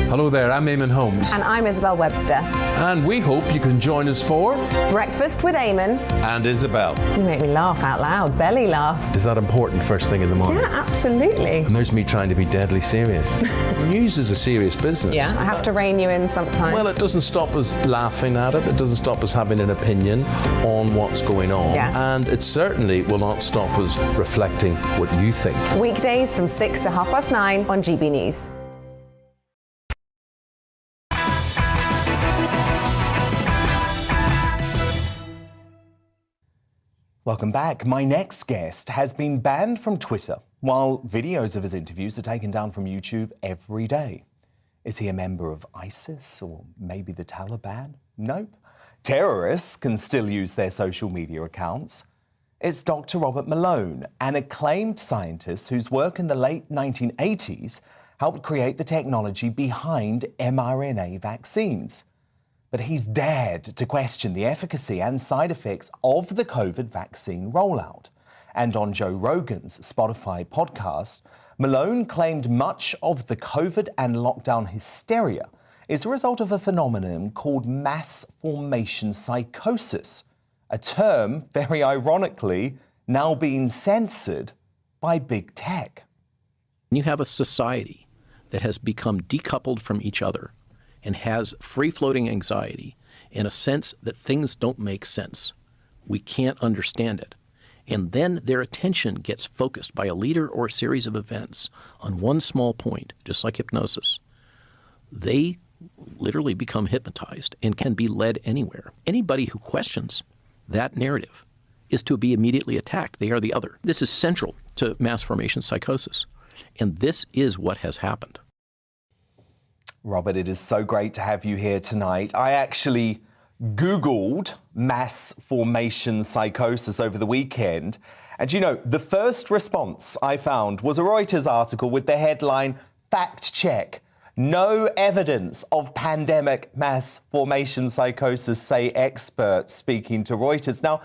Hello there, I'm Eamon Holmes. And I'm Isabel Webster. And we hope you can join us for Breakfast with Eamon and Isabel. You make me laugh out loud, belly laugh. Is that important first thing in the morning? Yeah, absolutely. And there's me trying to be deadly serious. News is a serious business. Yeah, I have to rein you in sometimes. Well, it doesn't stop us laughing at it. It doesn't stop us having an opinion on what's going on. Yeah. And it certainly will not stop us reflecting what you think. Weekdays from 6 to 9:30 on GB News. Welcome back. My next guest has been banned from Twitter, while videos of his interviews are taken down from YouTube every day. Is he a member of ISIS or maybe the Taliban? Nope. Terrorists can still use their social media accounts. It's Dr. Robert Malone, an acclaimed scientist whose work in the late 1980s helped create the technology behind mRNA vaccines. But he's dared to question the efficacy and side effects of the COVID vaccine rollout. And on Joe Rogan's Spotify podcast, Malone claimed much of the COVID and lockdown hysteria is a result of a phenomenon called mass formation psychosis, a term, very ironically, now being censored by big tech. You have a society that has become decoupled from each other and has free-floating anxiety in a sense that things don't make sense. We can't understand it. And then their attention gets focused by a leader or a series of events on one small point, just like hypnosis. They literally become hypnotized and can be led anywhere. Anybody who questions that narrative is to be immediately attacked. They are the other. This is central to mass formation psychosis. And this is what has happened. Robert, it is so great to have you here tonight. I actually Googled mass formation psychosis over the weekend. And you know, the first response I found was a Reuters article with the headline, "Fact check. No evidence of pandemic mass formation psychosis, say experts," speaking to Reuters. Now,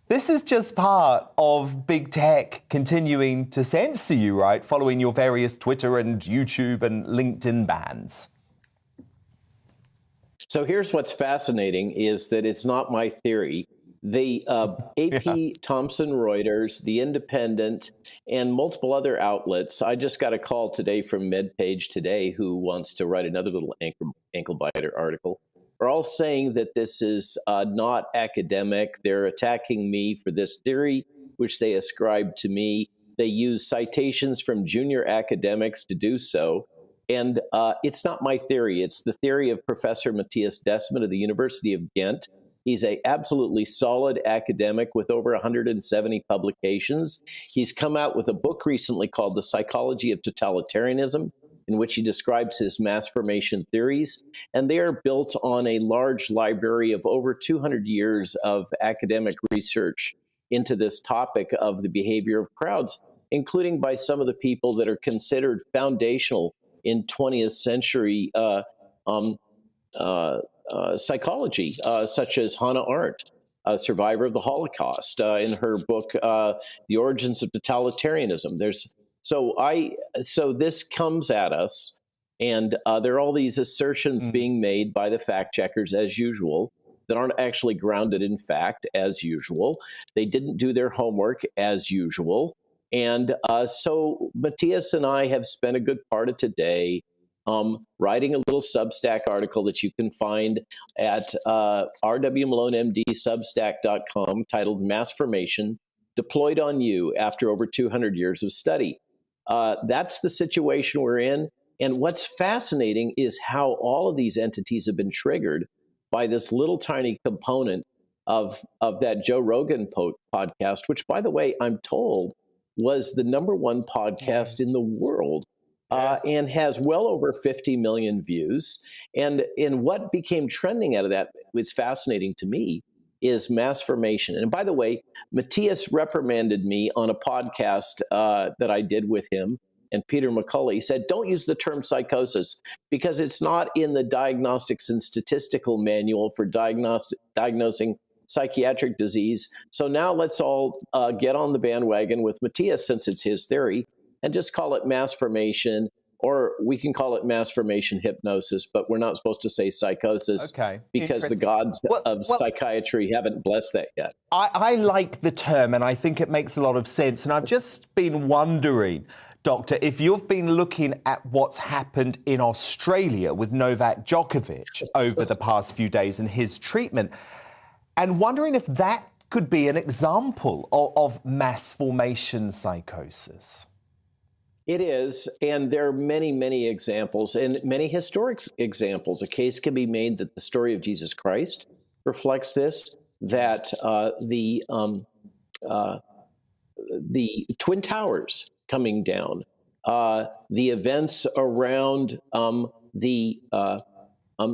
this is just part of big tech continuing to censor you, right? Following your various Twitter and YouTube and LinkedIn bans. So here's what's fascinating is that it's not my theory. The AP, Thomson Reuters, The Independent, and multiple other outlets. I just got a call today from MedPage Today, who wants to write another little ankle biter article, are all saying that this is not academic. They're attacking me for this theory, which they ascribe to me. They use citations from junior academics to do so. And it's not my theory. It's the theory of Professor Matthias Desmet of the University of Ghent. He's an absolutely solid academic with over 170 publications. He's come out with a book recently called The Psychology of Totalitarianism, in which he describes his mass formation theories. And they are built on a large library of over 200 years of academic research into this topic of the behavior of crowds, including by some of the people that are considered foundational in 20th century psychology, such as Hannah Arendt, a survivor of the Holocaust, in her book, The Origins of Totalitarianism. So this comes at us, and there are all these assertions being made by the fact checkers, as usual, that aren't actually grounded in fact, as usual. They didn't do their homework, as usual. And so Matthias and I have spent a good part of today writing a little Substack article that you can find at rwmalonemdsubstack.com titled Mass Formation, Deployed on You After Over 200 Years of Study. That's the situation we're in. And what's fascinating is how all of these entities have been triggered by this little tiny component of that Joe Rogan podcast, which, by the way, I'm told was the #1 podcast in the world, and has well over 50 million views. And what became trending out of that was fascinating to me is mass formation. And by the way, Matthias reprimanded me on a podcast that I did with him and Peter McCulley. He said, don't use the term psychosis because it's not in the Diagnostics and Statistical Manual for diagnosing psychiatric disease. So now let's all get on the bandwagon with Matthias, since it's his theory, and just call it mass formation, or we can call it mass formation hypnosis, but we're not supposed to say psychosis because the gods of psychiatry haven't blessed that yet. I like the term, and I think it makes a lot of sense. And I've just been wondering, Doctor, if you've been looking at what's happened in Australia with Novak Djokovic over the past few days and his treatment, and wondering if that could be an example of mass formation psychosis. It is, and there are many, many examples, and many historic examples. A case can be made that the story of Jesus Christ reflects this, that the Twin Towers coming down, the events around the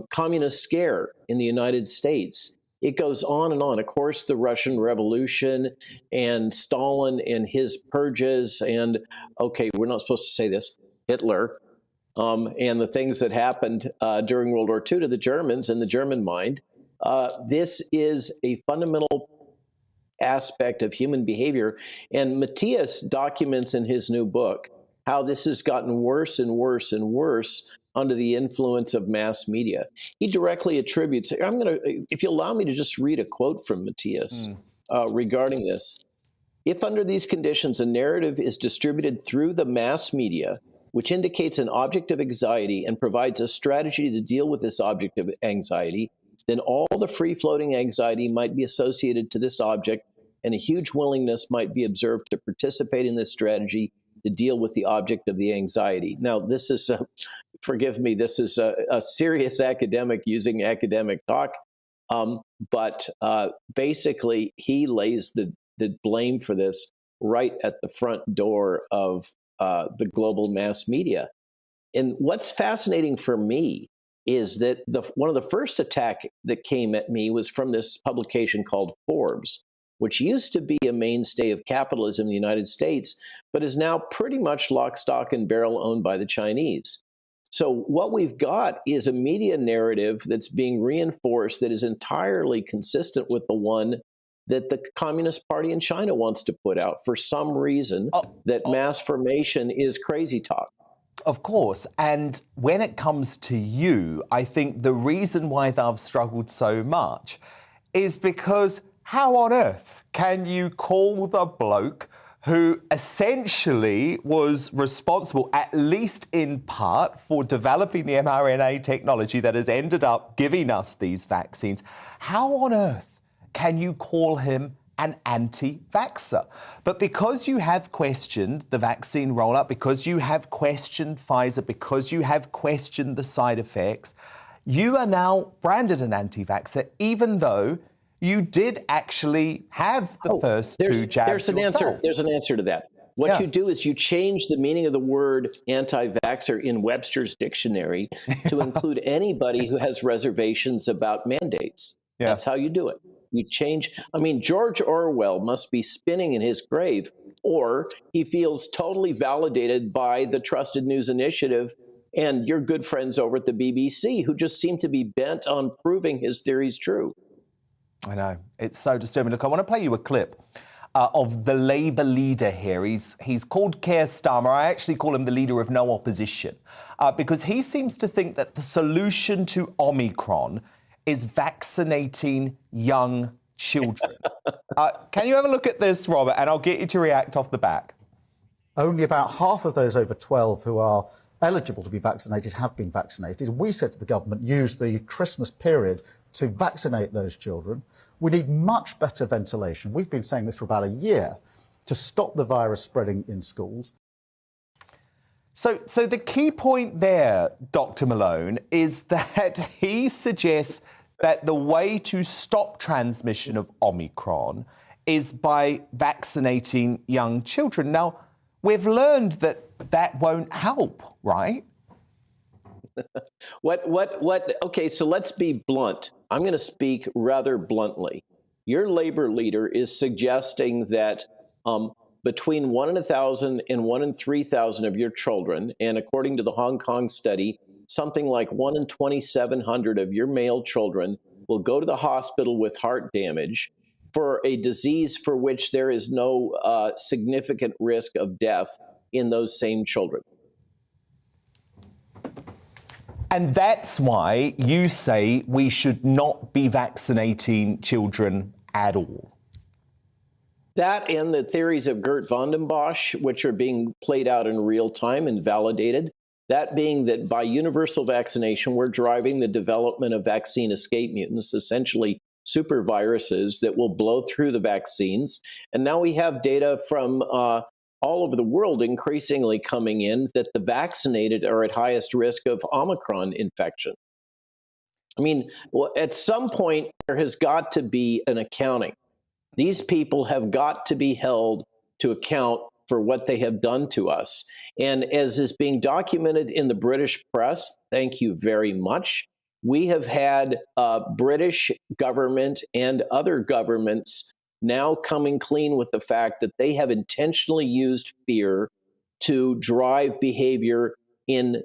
communist scare in the United States, It goes on and on. Of course, the Russian Revolution and Stalin and his purges and, okay, we're not supposed to say this, Hitler, and the things that happened during World War II to the Germans and the German mind. This is a fundamental aspect of human behavior. And Matthias documents in his new book how this has gotten worse and worse and worse under the influence of mass media. He directly attributes, if you allow me to just read a quote from Matthias regarding this. If under these conditions a narrative is distributed through the mass media, which indicates an object of anxiety and provides a strategy to deal with this object of anxiety, then all the free-floating anxiety might be associated to this object, and a huge willingness might be observed to participate in this strategy to deal with the object of the anxiety. Now, this is, forgive me, this is a serious academic using academic talk, but basically he lays the blame for this right at the front door of the global mass media. And what's fascinating for me is that one of the first attack that came at me was from this publication called Forbes, which used to be a mainstay of capitalism in the United States, but is now pretty much lock, stock, and barrel owned by the Chinese. So what we've got is a media narrative that's being reinforced that is entirely consistent with the one that the Communist Party in China wants to put out for some reason, that mass formation is crazy talk. Of course. And when it comes to you, I think the reason why they've struggled so much is because how on earth can you call the bloke who essentially was responsible, at least in part, for developing the mRNA technology that has ended up giving us these vaccines, how on earth can you call him an anti-vaxxer? But because you have questioned the vaccine rollout, because you have questioned Pfizer, because you have questioned the side effects, you are now branded an anti-vaxxer, even though you did actually have the first two jabs yourself. There's an answer to that. What you do is you change the meaning of the word anti-vaxxer in Webster's dictionary to include anybody who has reservations about mandates. That's how you do it. You change. I mean, George Orwell must be spinning in his grave, or he feels totally validated by the Trusted News Initiative and your good friends over at the BBC, who just seem to be bent on proving his theories true. I know. It's so disturbing. Look, I want to play you a clip of the Labour leader here. He's called Keir Starmer. I actually call him the leader of no opposition, because he seems to think that the solution to Omicron is vaccinating young children. Can you have a look at this, Robert, and I'll get you to react off the back. Only about half of those over 12 who are eligible to be vaccinated have been vaccinated. We said to the government, use the Christmas period to vaccinate those children. We need much better ventilation. We've been saying this for about a year to stop the virus spreading in schools. So the key point there, Dr. Malone, is that he suggests that the way to stop transmission of Omicron is by vaccinating young children. Now, we've learned that that won't help, right? Okay, so let's be blunt. I'm going to speak rather bluntly. Your Labour leader is suggesting that between 1 in 1,000 and 1 in 3,000 of your children, and according to the Hong Kong study, something like 1 in 2,700 of your male children will go to the hospital with heart damage for a disease for which there is no significant risk of death in those same children. And that's why you say we should not be vaccinating children at all. That and the theories of Geert Van Bosch, which are being played out in real time and validated. That being that by universal vaccination, we're driving the development of vaccine escape mutants, essentially super viruses that will blow through the vaccines. And now we have data from all over the world increasingly coming in that the vaccinated are at highest risk of Omicron infection. I mean, well, at some point, there has got to be an accounting. These people have got to be held to account for what they have done to us. And as is being documented in the British press, thank you very much, We have had British government and other governments now coming clean with the fact that they have intentionally used fear to drive behavior in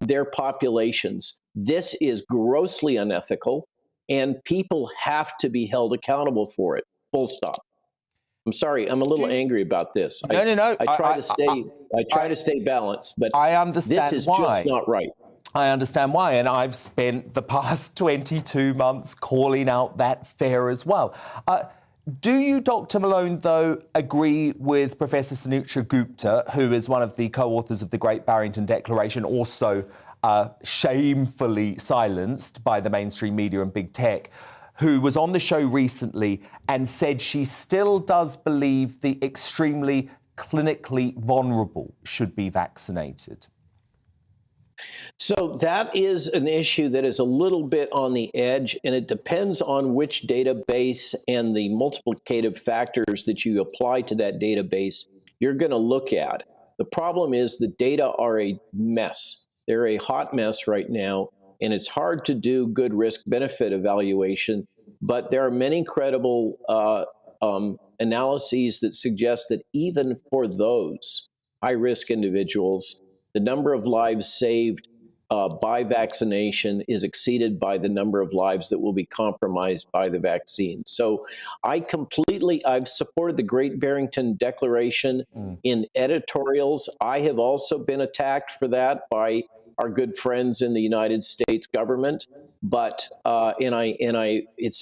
their populations. This is grossly unethical, and people have to be held accountable for it. Full stop. I'm sorry, I'm a little angry about this. No. I try to stay balanced, but I understand this is why. just not right. I understand why, and I've spent the past 22 months calling out that fear as well. Do you, Dr. Malone, though, agree with Professor Sunetra Gupta, who is one of the co-authors of the Great Barrington Declaration, also shamefully silenced by the mainstream media and big tech, who was on the show recently and said she still does believe the extremely clinically vulnerable should be vaccinated? So that is an issue that is a little bit on the edge, and it depends on which database and the multiplicative factors that you apply to that database you're going to look at. The problem is the data are a mess. They're a hot mess right now, and it's hard to do good risk-benefit evaluation, but there are many credible analyses that suggest that even for those high-risk individuals, the number of lives saved by vaccination is exceeded by the number of lives that will be compromised by the vaccine. So I've supported the Great Barrington Declaration in editorials. I have also been attacked for that by our good friends in the United States government. But it's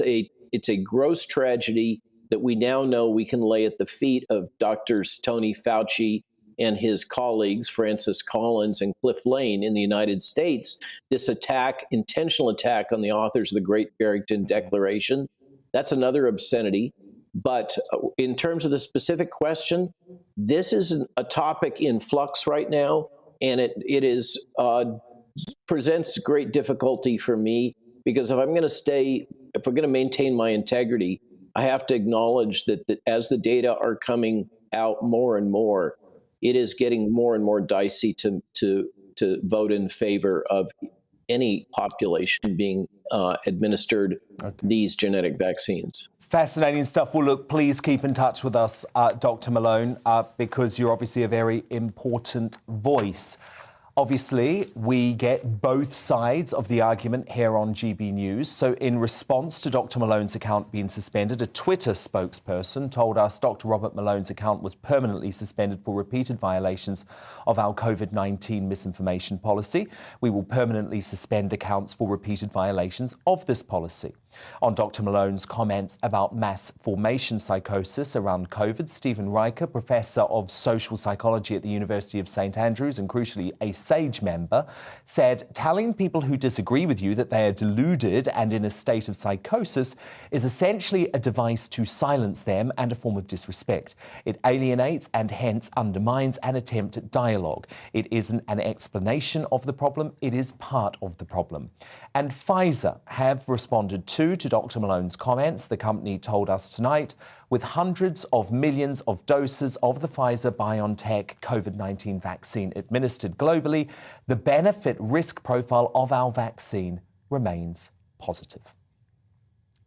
a gross tragedy that we now know we can lay at the feet of Drs. Tony Fauci and his colleagues, Francis Collins and Cliff Lane in the United States, this intentional attack on the authors of the Great Barrington Declaration. That's another obscenity. But in terms of the specific question, this is a topic in flux right now, and it presents great difficulty for me, because if we're going to maintain my integrity, I have to acknowledge that as the data are coming out more and more, it is getting more and more dicey to vote in favor of any population being administered these genetic vaccines. Fascinating stuff. Well, look, please keep in touch with us, Dr. Malone, because you're obviously a very important voice. Obviously, we get both sides of the argument here on GB News. So in response to Dr. Malone's account being suspended, a Twitter spokesperson told us Dr. Robert Malone's account was permanently suspended for repeated violations of our COVID-19 misinformation policy. We will permanently suspend accounts for repeated violations of this policy. On Dr. Malone's comments about mass formation psychosis around COVID, Stephen Riker, Professor of Social Psychology at the University of St Andrews and, crucially, a SAGE member, said telling people who disagree with you that they are deluded and in a state of psychosis is essentially a device to silence them and a form of disrespect. It alienates and hence undermines an attempt at dialogue. It isn't an explanation of the problem, it is part of the problem. And Pfizer have responded to Dr. Malone's comments. The company told us tonight, with hundreds of millions of doses of the Pfizer-BioNTech COVID-19 vaccine administered globally, the benefit-risk profile of our vaccine remains positive.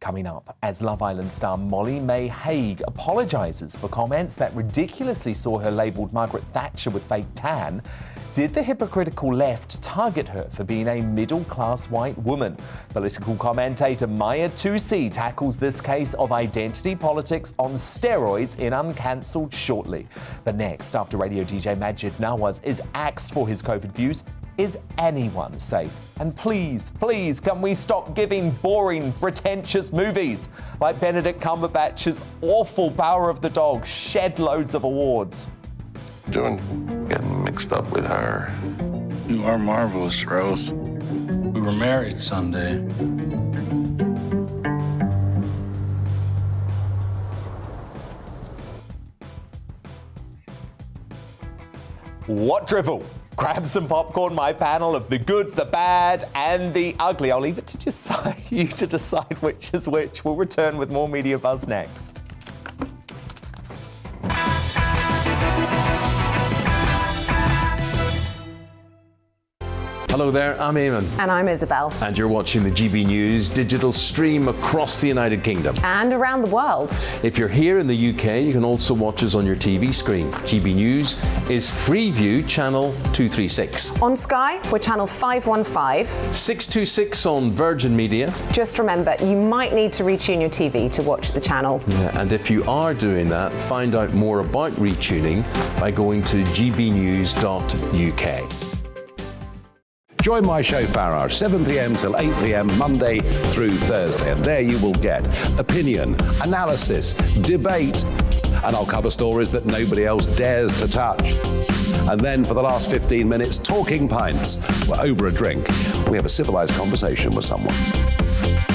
Coming up, as Love Island star Molly May Hague apologises for comments that ridiculously saw her labelled Margaret Thatcher with fake tan, did the hypocritical left target her for being a middle-class white woman? Political commentator Maya Tusi tackles this case of identity politics on steroids in Uncancelled shortly. But next, after radio DJ Majid Nawaz is axed for his COVID views, is anyone safe? And please, can we stop giving boring, pretentious movies like Benedict Cumberbatch's awful Power of the Dog shed loads of awards? Getting mixed up with her. You are marvelous, Rose. We were married Sunday. What drivel? Grab some popcorn, my panel of the good, the bad, and the ugly. I'll leave it to you to decide which is which. We'll return with more Media Buzz next. Hello there, I'm Eamon. And I'm Isabel. And you're watching the GB News digital stream across the United Kingdom. And around the world. If you're here in the UK, you can also watch us on your TV screen. GB News is Freeview channel 236. On Sky, we're channel 515. 626 on Virgin Media. Just remember, you might need to retune your TV to watch the channel. Yeah, and if you are doing that, find out more about retuning by going to gbnews.uk. Join my show Farage, 7 p.m. till 8 p.m. Monday through Thursday, and there you will get opinion, analysis, debate, and I'll cover stories that nobody else dares to touch. And then for the last 15 minutes, talking pints. We're over a drink. We have a civilized conversation with someone.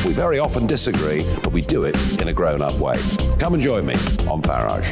We very often disagree, but we do it in a grown-up way. Come and join me on Farage.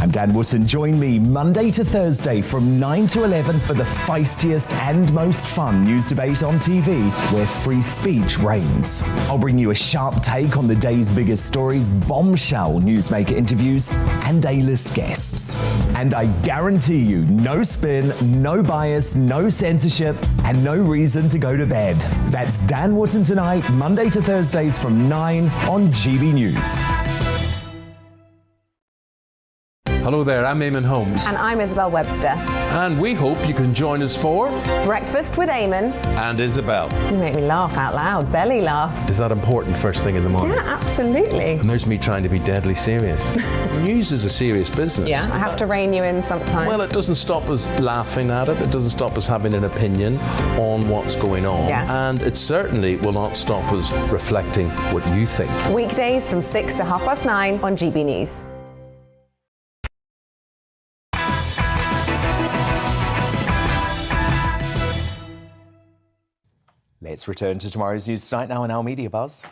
I'm Dan Wootton. Join me Monday to Thursday from 9 to 11 for the feistiest and most fun news debate on TV, where free speech reigns. I'll bring you a sharp take on the day's biggest stories, bombshell newsmaker interviews, and A-list guests. And I guarantee you, no spin, no bias, no censorship, and no reason to go to bed. That's Dan Wootton tonight, Monday to Thursdays from 9 on GB News. Hello there, I'm Eamon Holmes. And I'm Isabel Webster. And we hope you can join us for Breakfast with Eamon. And Isabel. You make me laugh out loud, belly laugh. Is that important first thing in the morning? Yeah, absolutely. And there's me trying to be deadly serious. News is a serious business. Yeah, I have to rein you in sometimes. Well, it doesn't stop us laughing at it. It doesn't stop us having an opinion on what's going on. Yeah. And it certainly will not stop us reflecting what you think. Weekdays from 6 to 9:30 on GB News. Let's return to tomorrow's News Tonight now in our Media Buzz.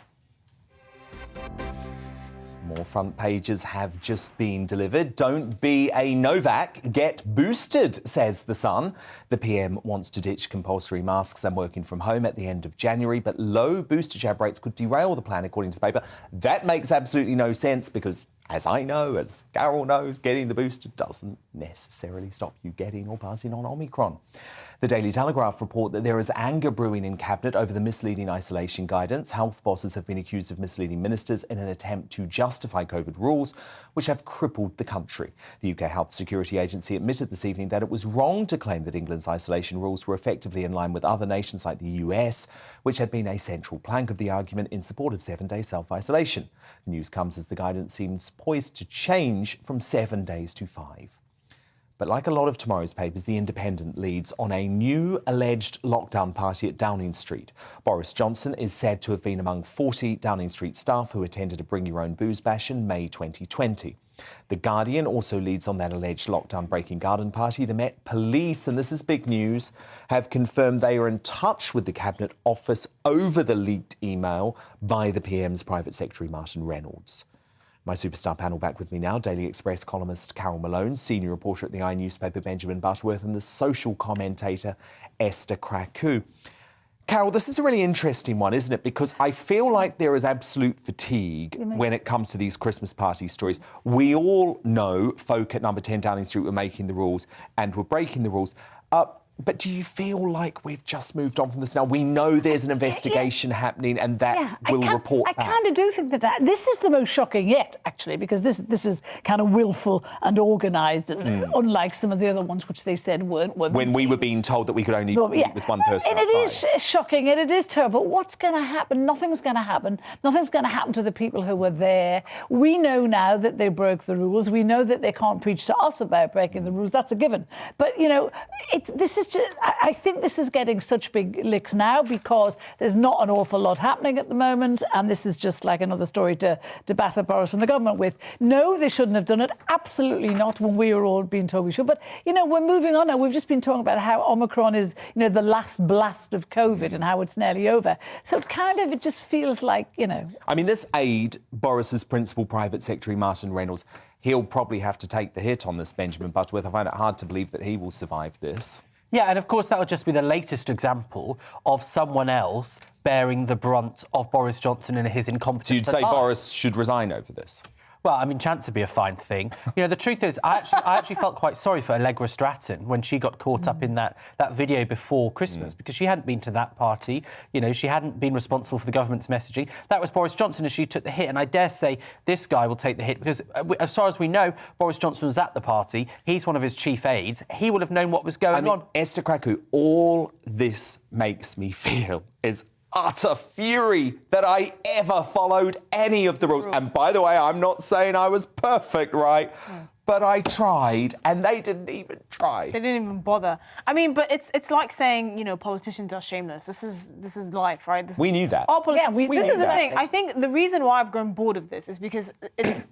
More front pages have just been delivered. Don't be a Novak, get boosted, says The Sun. The PM wants to ditch compulsory masks and working from home at the end of January, but low booster jab rates could derail the plan, according to the paper. That makes absolutely no sense because, as I know, as Carol knows, getting the booster doesn't necessarily stop you getting or passing on Omicron. The Daily Telegraph report that there is anger brewing in Cabinet over the misleading isolation guidance. Health bosses have been accused of misleading ministers in an attempt to justify COVID rules, which have crippled the country. The UK Health Security Agency admitted this evening that it was wrong to claim that England's isolation rules were effectively in line with other nations like the US, which had been a central plank of the argument in support of 7-day self-isolation. The news comes as the guidance seems poised to change from 7 days to 5. But like a lot of tomorrow's papers, The Independent leads on a new alleged lockdown party at Downing Street. Boris Johnson is said to have been among 40 Downing Street staff who attended a Bring Your Own Booze bash in May 2020. The Guardian also leads on that alleged lockdown breaking garden party. The Met Police, and this is big news, have confirmed they are in touch with the Cabinet Office over the leaked email by the PM's private secretary, Martin Reynolds. My superstar panel back with me now, Daily Express columnist Carol Malone, senior reporter at the newspaper Benjamin Butterworth, and the social commentator Esther Kraku. Carol, this is a really interesting one, isn't it? Because I feel like there is absolute fatigue when it comes to these Christmas party stories. We all know folk at number 10 Downing Street were making the rules and were breaking the rules. But do you feel like we've just moved on from this now? We know there's an investigation happening and that will report back. I kind of do think that this is the most shocking yet, actually, because this is kind of willful and organised, and unlike some of the other ones which they said weren't. When we were being told that we could only meet with one person and outside. It is shocking and it is terrible. What's going to happen? Nothing's going to happen. Nothing's going to happen to the people who were there. We know now that they broke the rules. We know that they can't preach to us about breaking the rules. That's a given. But, you know, I think this is getting such big licks now because there's not an awful lot happening at the moment, and this is just like another story to batter Boris and the government with. No, they shouldn't have done it. Absolutely not, when we were all being told we should. But, you know, we're moving on now. We've just been talking about how Omicron is, you know, the last blast of COVID and how it's nearly over. So it just feels like, you know... I mean, this aide, Boris's principal private secretary, Martin Reynolds, he'll probably have to take the hit on this, Benjamin Butterworth. I find it hard to believe that he will survive this. Yeah, and of course that would just be the latest example of someone else bearing the brunt of Boris Johnson and his incompetence. So you'd say Boris should resign over this? Well, I mean, chance would be a fine thing. You know, the truth is, I actually felt quite sorry for Allegra Stratton when she got caught up in that video before Christmas, because she hadn't been to that party. You know, she hadn't been responsible for the government's messaging. That was Boris Johnson, and she took the hit. And I dare say this guy will take the hit because, as far as we know, Boris Johnson was at the party. He's one of his chief aides. He would have known what was going on. Esther Kraku, all this makes me feel is utter fury that I ever followed any of the rules. And by the way, I'm not saying I was perfect, right? But I tried, and they didn't even try. They didn't even bother. I mean, but it's like saying, you know, politicians are shameless. This is life, right? We knew that. This is the thing. I think the reason why I've grown bored of this is because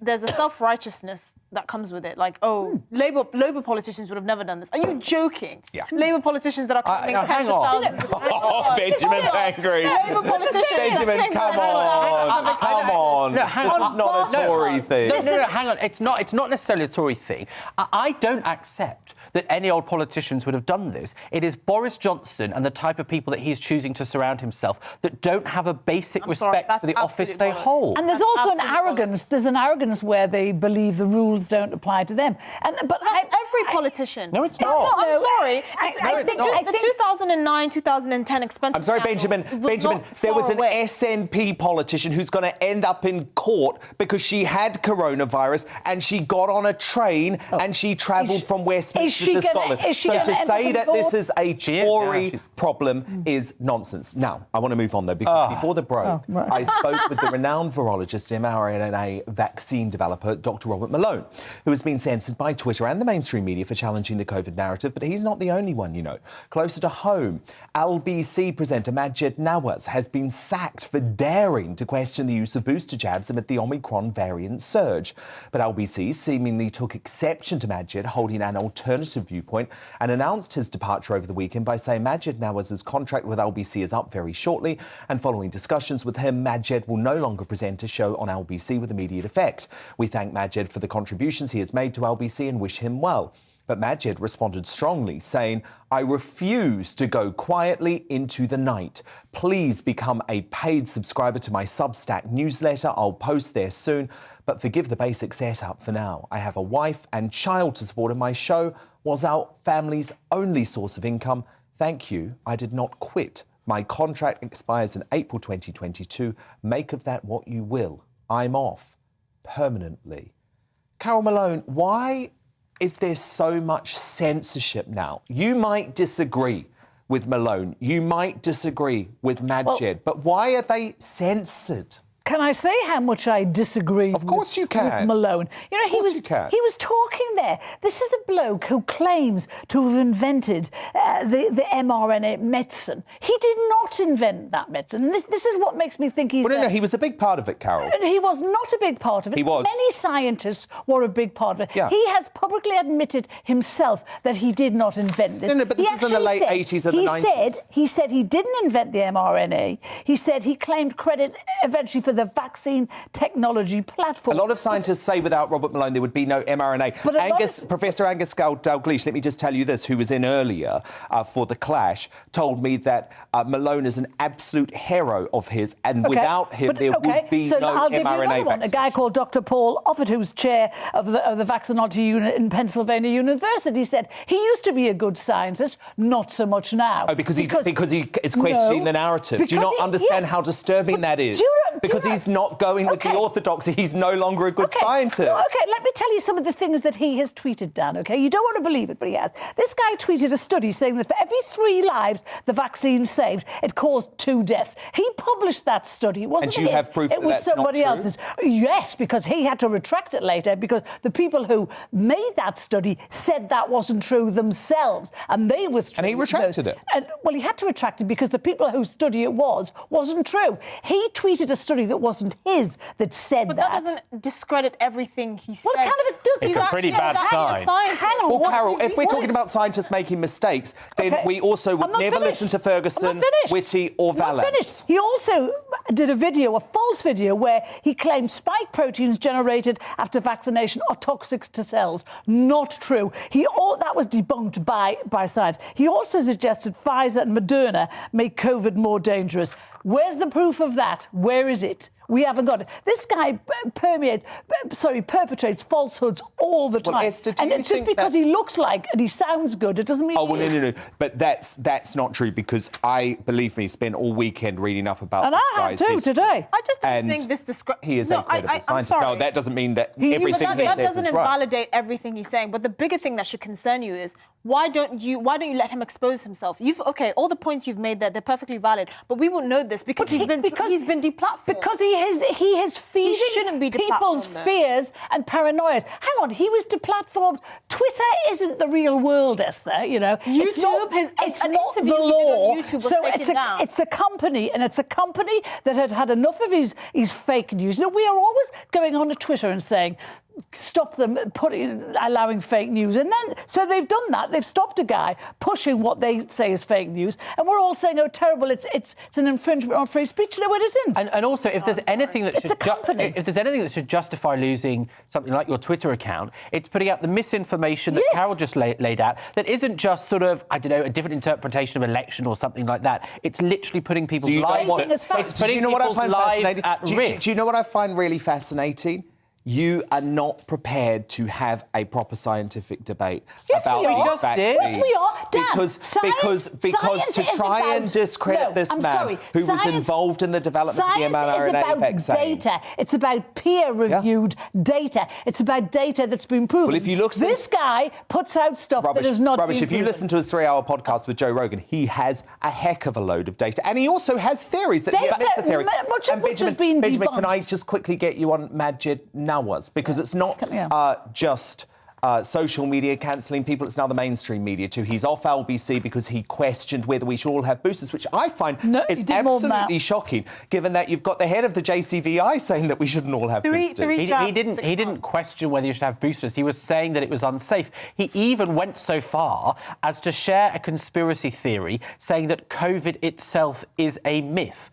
there's a self-righteousness that comes with it. Like, oh, Labour politicians would have never done this. Are you joking? Yeah. Labour politicians that are coming tens of thousands. Oh, Benjamin's angry. Labour politicians. Benjamin, come on. Come on. No, hang on. This is not a Tory thing. No, hang on. It's not necessarily a Tory thing. I don't accept that any old politicians would have done this. It is Boris Johnson and the type of people that he's choosing to surround himself that don't have a basic respect for the office they hold. And there's also an arrogance. There's an arrogance where they believe the rules don't apply to them. But every politician. No, it's not. No, I'm sorry. I think the 2009-2010 expenses. I'm sorry, Benjamin. There was an SNP politician who's going to end up in court because she had coronavirus and she got on a train and she travelled from Westminster to Scotland. So to say that this is a Tory problem is nonsense. Now, I want to move on, though, because before the break, I spoke with the renowned virologist, mRNA vaccine developer, Dr. Robert Malone, who has been censored by Twitter and the mainstream media for challenging the COVID narrative. But he's not the only one, you know. Closer to home, LBC presenter Majid Nawaz has been sacked for daring to question the use of booster jabs amid the Omicron variant surge. But LBC seemingly took exception to Majid holding an alternative viewpoint and announced his departure over the weekend by saying Majid Nawaz's contract with LBC is up very shortly, and following discussions with him, Majid will no longer present a show on LBC with immediate effect. We thank Majid for the contributions he has made to LBC and wish him well. But Majid responded strongly, saying, I refuse to go quietly into the night. Please become a paid subscriber to my Substack newsletter. I'll post there soon, but forgive the basic setup for now. I have a wife and child to support, and my show was our family's only source of income. Thank you. I did not quit. My contract expires in April 2022. Make of that what you will. I'm off permanently. Carol Malone, why is there so much censorship now? You might disagree with Malone. You might disagree with Majid. But why are they censored? Can I say how much I disagree Of course you can. with Malone? You know, he was talking there. This is a bloke who claims to have invented the mRNA medicine. He did not invent that medicine. And this is what makes me think he's... Well, no, he was a big part of it, Carol. He was not a big part of it. He was. Many scientists were a big part of it. Yeah. He has publicly admitted himself that he did not invent this. No, but this is in the late 80s and the 90s. He said he didn't invent the mRNA. He said he claimed credit eventually for the vaccine technology platform. A lot of scientists say without Robert Malone there would be no mRNA. But Professor Angus Dalgleish, let me just tell you this, who was in earlier for The Clash, told me that Malone is an absolute hero of his, and without him there would be no I'll give you mRNA another one. vaccine. A guy called Dr. Paul Offord, who's chair of the vaccinology unit in Pennsylvania University, said he used to be a good scientist, not so much now. Oh, because he is questioning the narrative. Do you not understand how disturbing that is? Because he's not going with the orthodoxy. He's no longer a good scientist. OK, let me tell you some of the things that he has tweeted, Dan, OK? You don't want to believe it, but he has. This guy tweeted a study saying that for every 3 lives the vaccine saved, it caused 2 deaths. He published that study. It wasn't And you have proof it that was that's not somebody true? else's. Yes, because he had to retract it later because the people who made that study said that wasn't true themselves, and they withdrew. And he retracted it. Well, he had to retract it because the people whose study it wasn't true. He tweeted a study that wasn't his that said But that doesn't discredit everything he said. Well, kind of it does. It's a pretty bad sign. Well, Carol, if we're talking about scientists making mistakes, then we also would never listen to Ferguson, Whitty or Valance. He also did a false video, where he claimed spike proteins generated after vaccination are toxic to cells. Not true. That was debunked by science. He also suggested Pfizer and Moderna make COVID more dangerous. Where's the proof of that? Where is it? we haven't got it. This guy perpetrates falsehoods all the time. Well, Esther, and it's just because he looks like and he sounds good, it doesn't mean no. But that's not true, because believe me, spent all weekend reading up about and this I have guy's too history. today. I just don't think this describes... He is a credible scientist. I'm sorry. No, that doesn't mean that everything he says that doesn't is right. invalidate everything he's saying. But the bigger thing that should concern you is why don't you let him expose himself? All the points you've made there, they're perfectly valid. But we won't know this because he's been deplatformed. Because he is feeding people's fears and paranoias. Hang on, he was deplatformed. Twitter isn't the real world, Esther. You know, YouTube, it's not the law. It's a company, and it's a company that had had enough of his fake news. You know, we are always going on to Twitter and saying, stop them allowing fake news. And then, so they've done that. They've stopped a guy pushing what they say is fake news. And we're all saying, oh, terrible, it's an infringement on free speech. No, it isn't. And also, if there's anything that should justify losing something like your Twitter account, it's putting out the misinformation that Carol just laid out, that isn't just sort of, I don't know, a different interpretation of election or something like that. It's literally putting people's lives at risk. Do you know what I find really fascinating? You are not prepared to have a proper scientific debate about these vaccines. Yes, we are. Dan, because to try and discredit this man who was involved in the development of the mRNA vaccines. Data. It's about peer-reviewed data. It's about data that's been proven. Well, if you look, this guy puts out stuff that is not rubbish. Been if you proven. listen to his 3-hour podcast with Joe Rogan, he has a heck of a load of data, and he also has theories that he admits the theory. Much of which has been Benjamin, debunked. can I just quickly get you on Majid Nawaz? Because it's not just social media cancelling people, it's now the mainstream media too. He's off LBC because he questioned whether we should all have boosters, which I find is absolutely shocking, given that you've got the head of the JCVI saying that we shouldn't all have boosters. He didn't question whether you should have boosters. He was saying that it was unsafe. He even went so far as to share a conspiracy theory saying that COVID itself is a myth.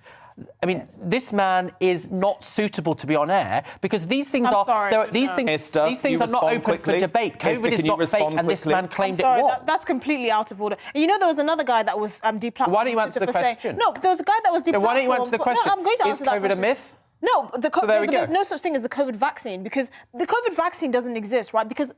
I mean, this man is not suitable to be on air because these things these things are not open for debate. COVID is not fake, and this man claimed it was. That's completely out of order. And you know, there was another guy that was deplatformed. Why don't you answer the question? No, there was a guy that was deplatformed. Why don't you answer the question? No, I'm going to answer that question. Is COVID a myth? No, there's no such thing as the COVID vaccine because the COVID vaccine doesn't exist, right? Because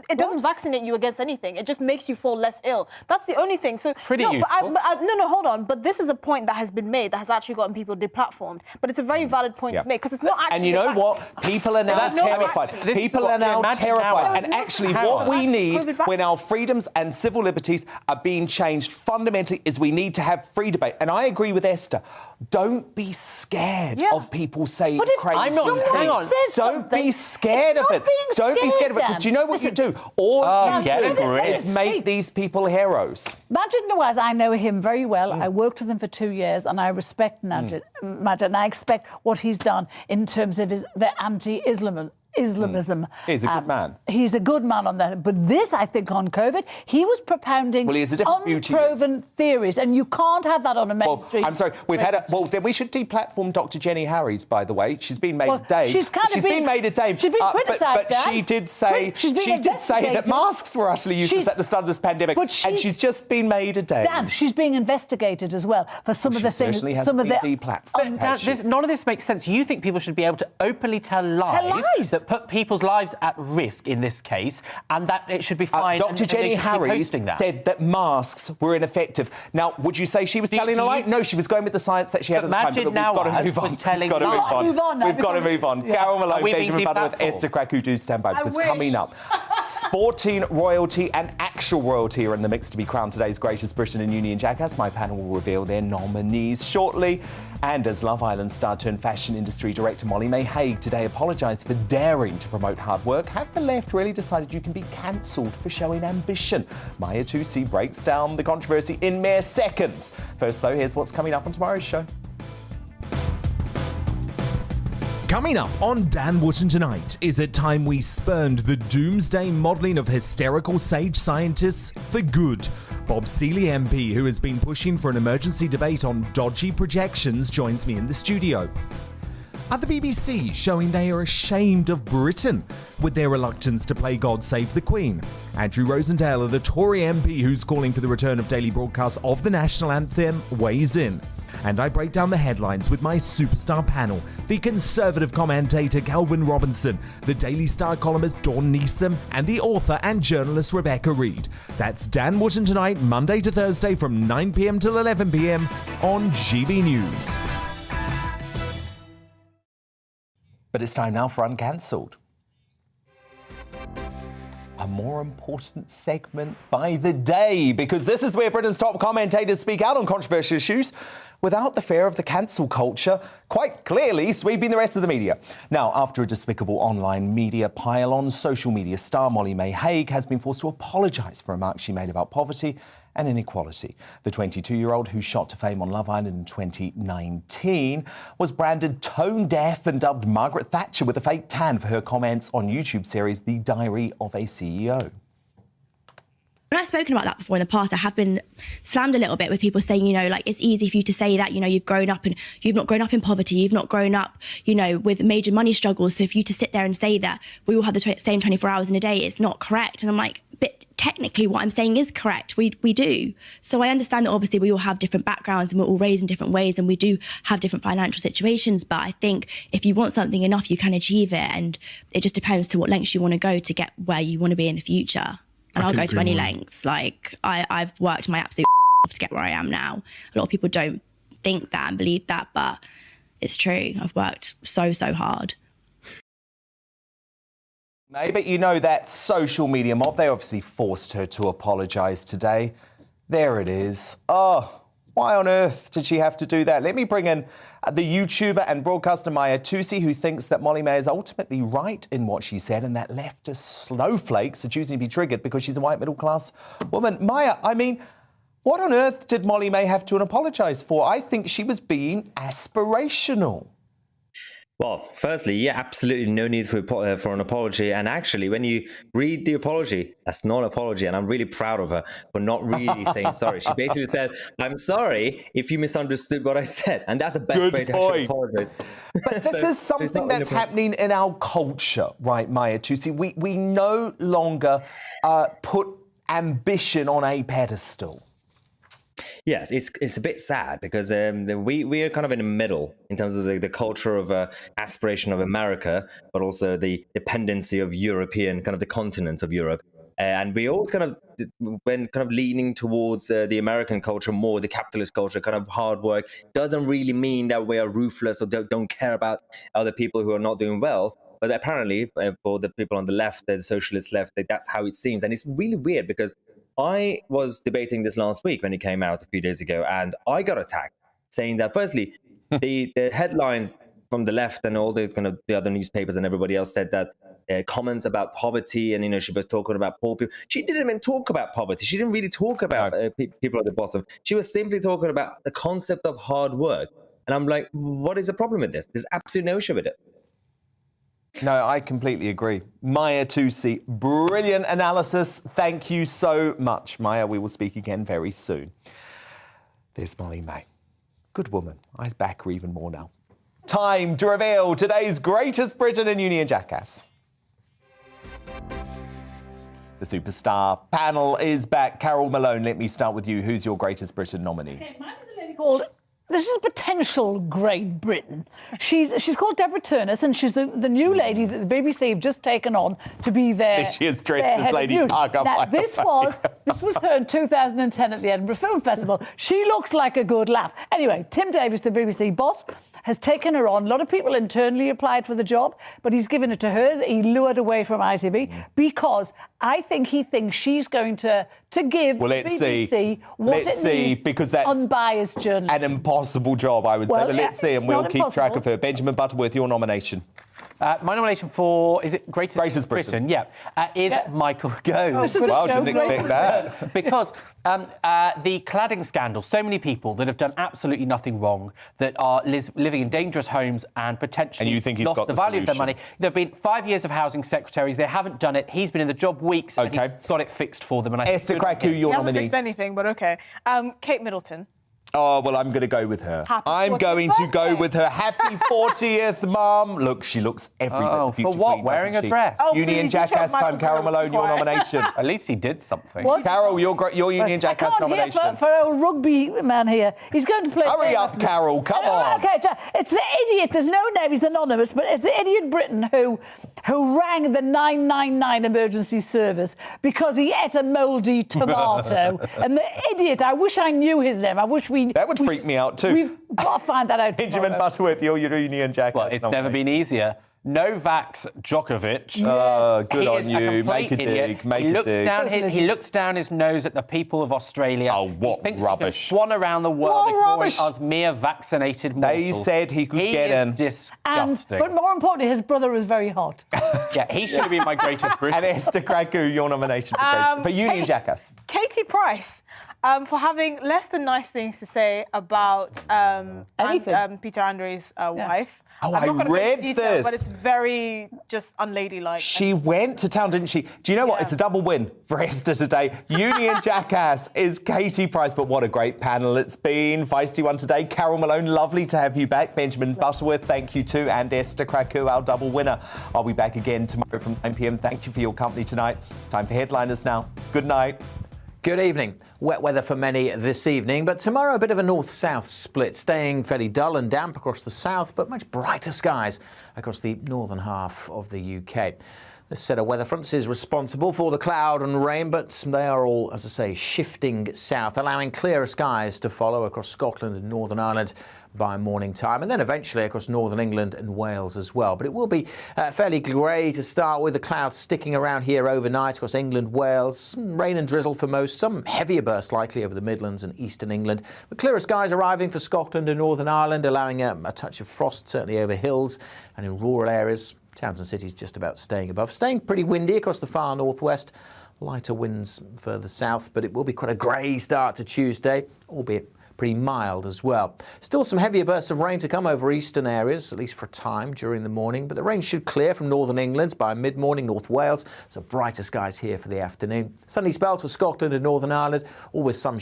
it doesn't vaccinate you against anything. It just makes you fall less ill. That's the only thing. So useful. Hold on. But this is a point that has been made that has actually gotten people deplatformed. But it's a very valid point to make because it's not actually. And you know what? People are now terrified. People are now terrified. And actually, what we need when our freedoms and civil liberties are being changed fundamentally is we need to have free debate. And I agree with Esther. Don't be scared of people saying crazy things. Don't be scared of it. Don't be scared of it. Because do you know what you do? All you do is make these people heroes. Majid Nawaz, I know him very well. I worked with him for 2 years, and I respect Majid, and I expect what he's done in terms of the anti-Islamism. He's a good man. He's a good man on that. But this, I think, on COVID, he was propounding unproven theories, and you can't have that on a mainstream. Well, I'm sorry. Then we should deplatform Dr. Jenny Harries, by the way. She's been made a dame. She's been made a dame. She's been criticised. But she did say that masks were utterly useless at the start of this pandemic, and she's just been made a dame. Dan, she's being investigated as well for some of the things. Some of the deplatformed. Dan, none of this makes sense. You think people should be able to openly tell lies that put people's lives at risk in this case, and that it should be fine. Dr. Jenny Harries said that masks were ineffective. Now, would you say she was telling a lie? No, she was going with the science that she had at the time. But we've got to move on. We've got to move on. Carol Malone, Benjamin Butler with Esther Kraku, do stand by because coming up, sporting royalty and actual royalty are in the mix to be crowned today's greatest Briton and Union Jackass. My panel will reveal their nominees shortly. And as Love Island star turned fashion industry director Molly May Hague today apologised for daring to promote hard work, have the left really decided you can be cancelled for showing ambition? Maya 2C breaks down the controversy in mere seconds. First, though, here's what's coming up on tomorrow's show. Coming up on Dan Wootton tonight, is it time we spurned the doomsday modelling of hysterical sage scientists for good? Bob Seeley MP, who has been pushing for an emergency debate on dodgy projections, joins me in the studio. Are the BBC showing they are ashamed of Britain with their reluctance to play God Save the Queen? Andrew Rosendale, the Tory MP who's calling for the return of daily broadcasts of the national anthem, weighs in. And I break down the headlines with my superstar panel, the Conservative commentator Calvin Robinson, the Daily Star columnist Dawn Neeson, and the author and journalist Rebecca Reed. That's Dan Wootton tonight, Monday to Thursday from 9 p.m. till 11 p.m. on GB News. But it's time now for Uncancelled. A more important segment by the day, because this is where Britain's top commentators speak out on controversial issues without the fear of the cancel culture quite clearly sweeping the rest of the media. Now, after a despicable online media pile-on, social media star Molly-Mae Hague has been forced to apologise for remarks she made about poverty and inequality. The 22-year-old who shot to fame on Love Island in 2019 was branded tone-deaf and dubbed Margaret Thatcher with a fake tan for her comments on YouTube series The Diary of a CEO. When I've spoken about that before in the past, I have been slammed a little bit with people saying, it's easy for you to say that, you've grown up and you've not grown up in poverty, you've not grown up, with major money struggles. So for you to sit there and say that we all have the same 24 hours in a day, it's not correct. And I'm like, but technically what I'm saying is correct. We do. So I understand that obviously we all have different backgrounds and we're all raised in different ways and we do have different financial situations. But I think if you want something enough, you can achieve it. And it just depends to what lengths you want to go to get where you want to be in the future. And I'll go to any lengths. Like, I've worked my absolute off to get where I am now. A lot of people don't think that and believe that, but it's true. I've worked so hard. But that social media mob, they obviously forced her to apologise today. There it is. Oh, why on earth did she have to do that? Let me bring in the YouTuber and broadcaster Maya Tusi, who thinks that Molly-Mae is ultimately right in what she said and that leftist snowflakes are choosing to be triggered because she's a white middle-class woman. Maya, what on earth did Molly-Mae have to apologise for? I think she was being aspirational. Well, firstly, absolutely no need for an apology. And actually, when you read the apology, that's not an apology. And I'm really proud of her for not really saying sorry. She basically said, I'm sorry if you misunderstood what I said. And that's the best way to actually apologize. But this is something that's happening in our culture, right, Maya Tusi? We no longer put ambition on a pedestal. Yes, it's a bit sad because we are kind of in the middle in terms of the culture of aspiration of America, but also the dependency of European, kind of the continent of Europe. And we always when leaning towards the American culture more, the capitalist culture, kind of hard work, doesn't really mean that we are ruthless or don't care about other people who are not doing well. But apparently, for the people on the left, the socialist left, that's how it seems. And it's really weird because I was debating this last week when it came out a few days ago, and I got attacked saying that, firstly, the headlines from the left and all the the other newspapers and everybody else said that comments about poverty and, she was talking about poor people. She didn't even talk about poverty. She didn't really talk about people at the bottom. She was simply talking about the concept of hard work. And I'm like, what is the problem with this? There's absolutely no issue with it. No, I completely agree. Maya Tusi, brilliant analysis. Thank you so much, Maya. We will speak again very soon. There's Molly-Mae. Good woman. I back her even more now. Time to reveal today's greatest Briton and Union jackass. The superstar panel is back. Carol Malone, let me start with you. Who's your greatest Briton nominee? Okay, mine is a lady called... This is potential Great Britain. She's called Deborah Turnus, and she's the new lady that the BBC have just taken on to be their. She is dressed as Lady Gaga. Now, this was her in 2010 at the Edinburgh Film Festival. She looks like a good laugh. Anyway, Tim Davies, the BBC boss, has taken her on. A lot of people internally applied for the job, but he's given it to her. He lured away from ITV because I think he thinks she's going to give BBC what it needs, because that's unbiased journalism. An impossible job, I would say. But let's see, and we'll keep track of her. Benjamin Butterworth, your nomination. My nomination for, is it Greatest Britain? Yeah, is Michael Gove. Wow, didn't expect that. Because the cladding scandal, so many people that have done absolutely nothing wrong, that are living in dangerous homes and potentially lost the value of their money. There have been 5 years of housing secretaries. They haven't done it. He's been in the job weeks and he's got it fixed for them. And Esther Kraku, your nominee. He hasn't fixed anything, but okay. Kate Middleton. Oh, well, I'm going to go with her. I'm 40th going to go birthday. with her. Happy 40th, Mum. Look, she looks every bit the future for what? queen, Wearing doesn't a she? dress? Oh, Union please, Jackass you time. Carol Malone, your nomination. At least he did something. What? Carol, your Union Jackass I can't nomination. hear for old rugby man here. He's going to play. Hurry up, Carol. Come on. Okay, it's the idiot. There's no name. He's anonymous, but it's the idiot Briton who rang the 999 emergency service because he ate a mouldy tomato. And the idiot. I wish I knew his name. I wish we. That would freak me out too. We've got to find that out. Benjamin tomorrow. Butterworth, your Union Jackass. Well, it's never been easier. Novak Djokovic. Good He on is a you. complete Make a idiot. dig. Make he a looks dig. Down he looks down his nose at the people of Australia. Oh, what he thinks rubbish. He can swan around the world, What ignoring rubbish. us mere vaccinated mortals. They said he could get in. Disgusting. But more importantly, his brother is very hot. Yeah, he should have been my greatest British. And Esther Kraku, your nomination for Union Jackass. Katie Price. For having less than nice things to say about Peter Andre's wife. Oh, I'm not I gonna go into read detail, this. But it's very just unladylike. She went to town, didn't she? Do you know what? It's a double win for Esther today. Union Jackass is Katie Price, but what a great panel it's been. Feisty one today. Carol Malone, lovely to have you back. Benjamin Butterworth, thank you too. And Esther Kraku, our double winner. I'll be back again tomorrow from 9 p.m. Thank you for your company tonight. Time for headliners now. Good night. Good evening. Wet weather for many this evening, but tomorrow a bit of a north-south split, staying fairly dull and damp across the south, but much brighter skies across the northern half of the UK. This set of weather fronts is responsible for the cloud and rain, but they are all, as I say, shifting south, allowing clearer skies to follow across Scotland and Northern Ireland by morning time, and then eventually across northern England and Wales as well. But it will be fairly grey to start with, the clouds sticking around here overnight across England, Wales, some rain and drizzle for most, some heavier bursts likely over the Midlands and eastern England, but clearer skies arriving for Scotland and Northern Ireland, allowing a touch of frost certainly over hills and in rural areas. Towns and cities just about staying above. Staying pretty windy across the far northwest. Lighter winds further south, but it will be quite a grey start to Tuesday, albeit pretty mild as well. Still some heavier bursts of rain to come over eastern areas, at least for a time during the morning, but the rain should clear from northern England by mid-morning, North Wales, so brighter skies here for the afternoon. Sunny spells for Scotland and Northern Ireland, always some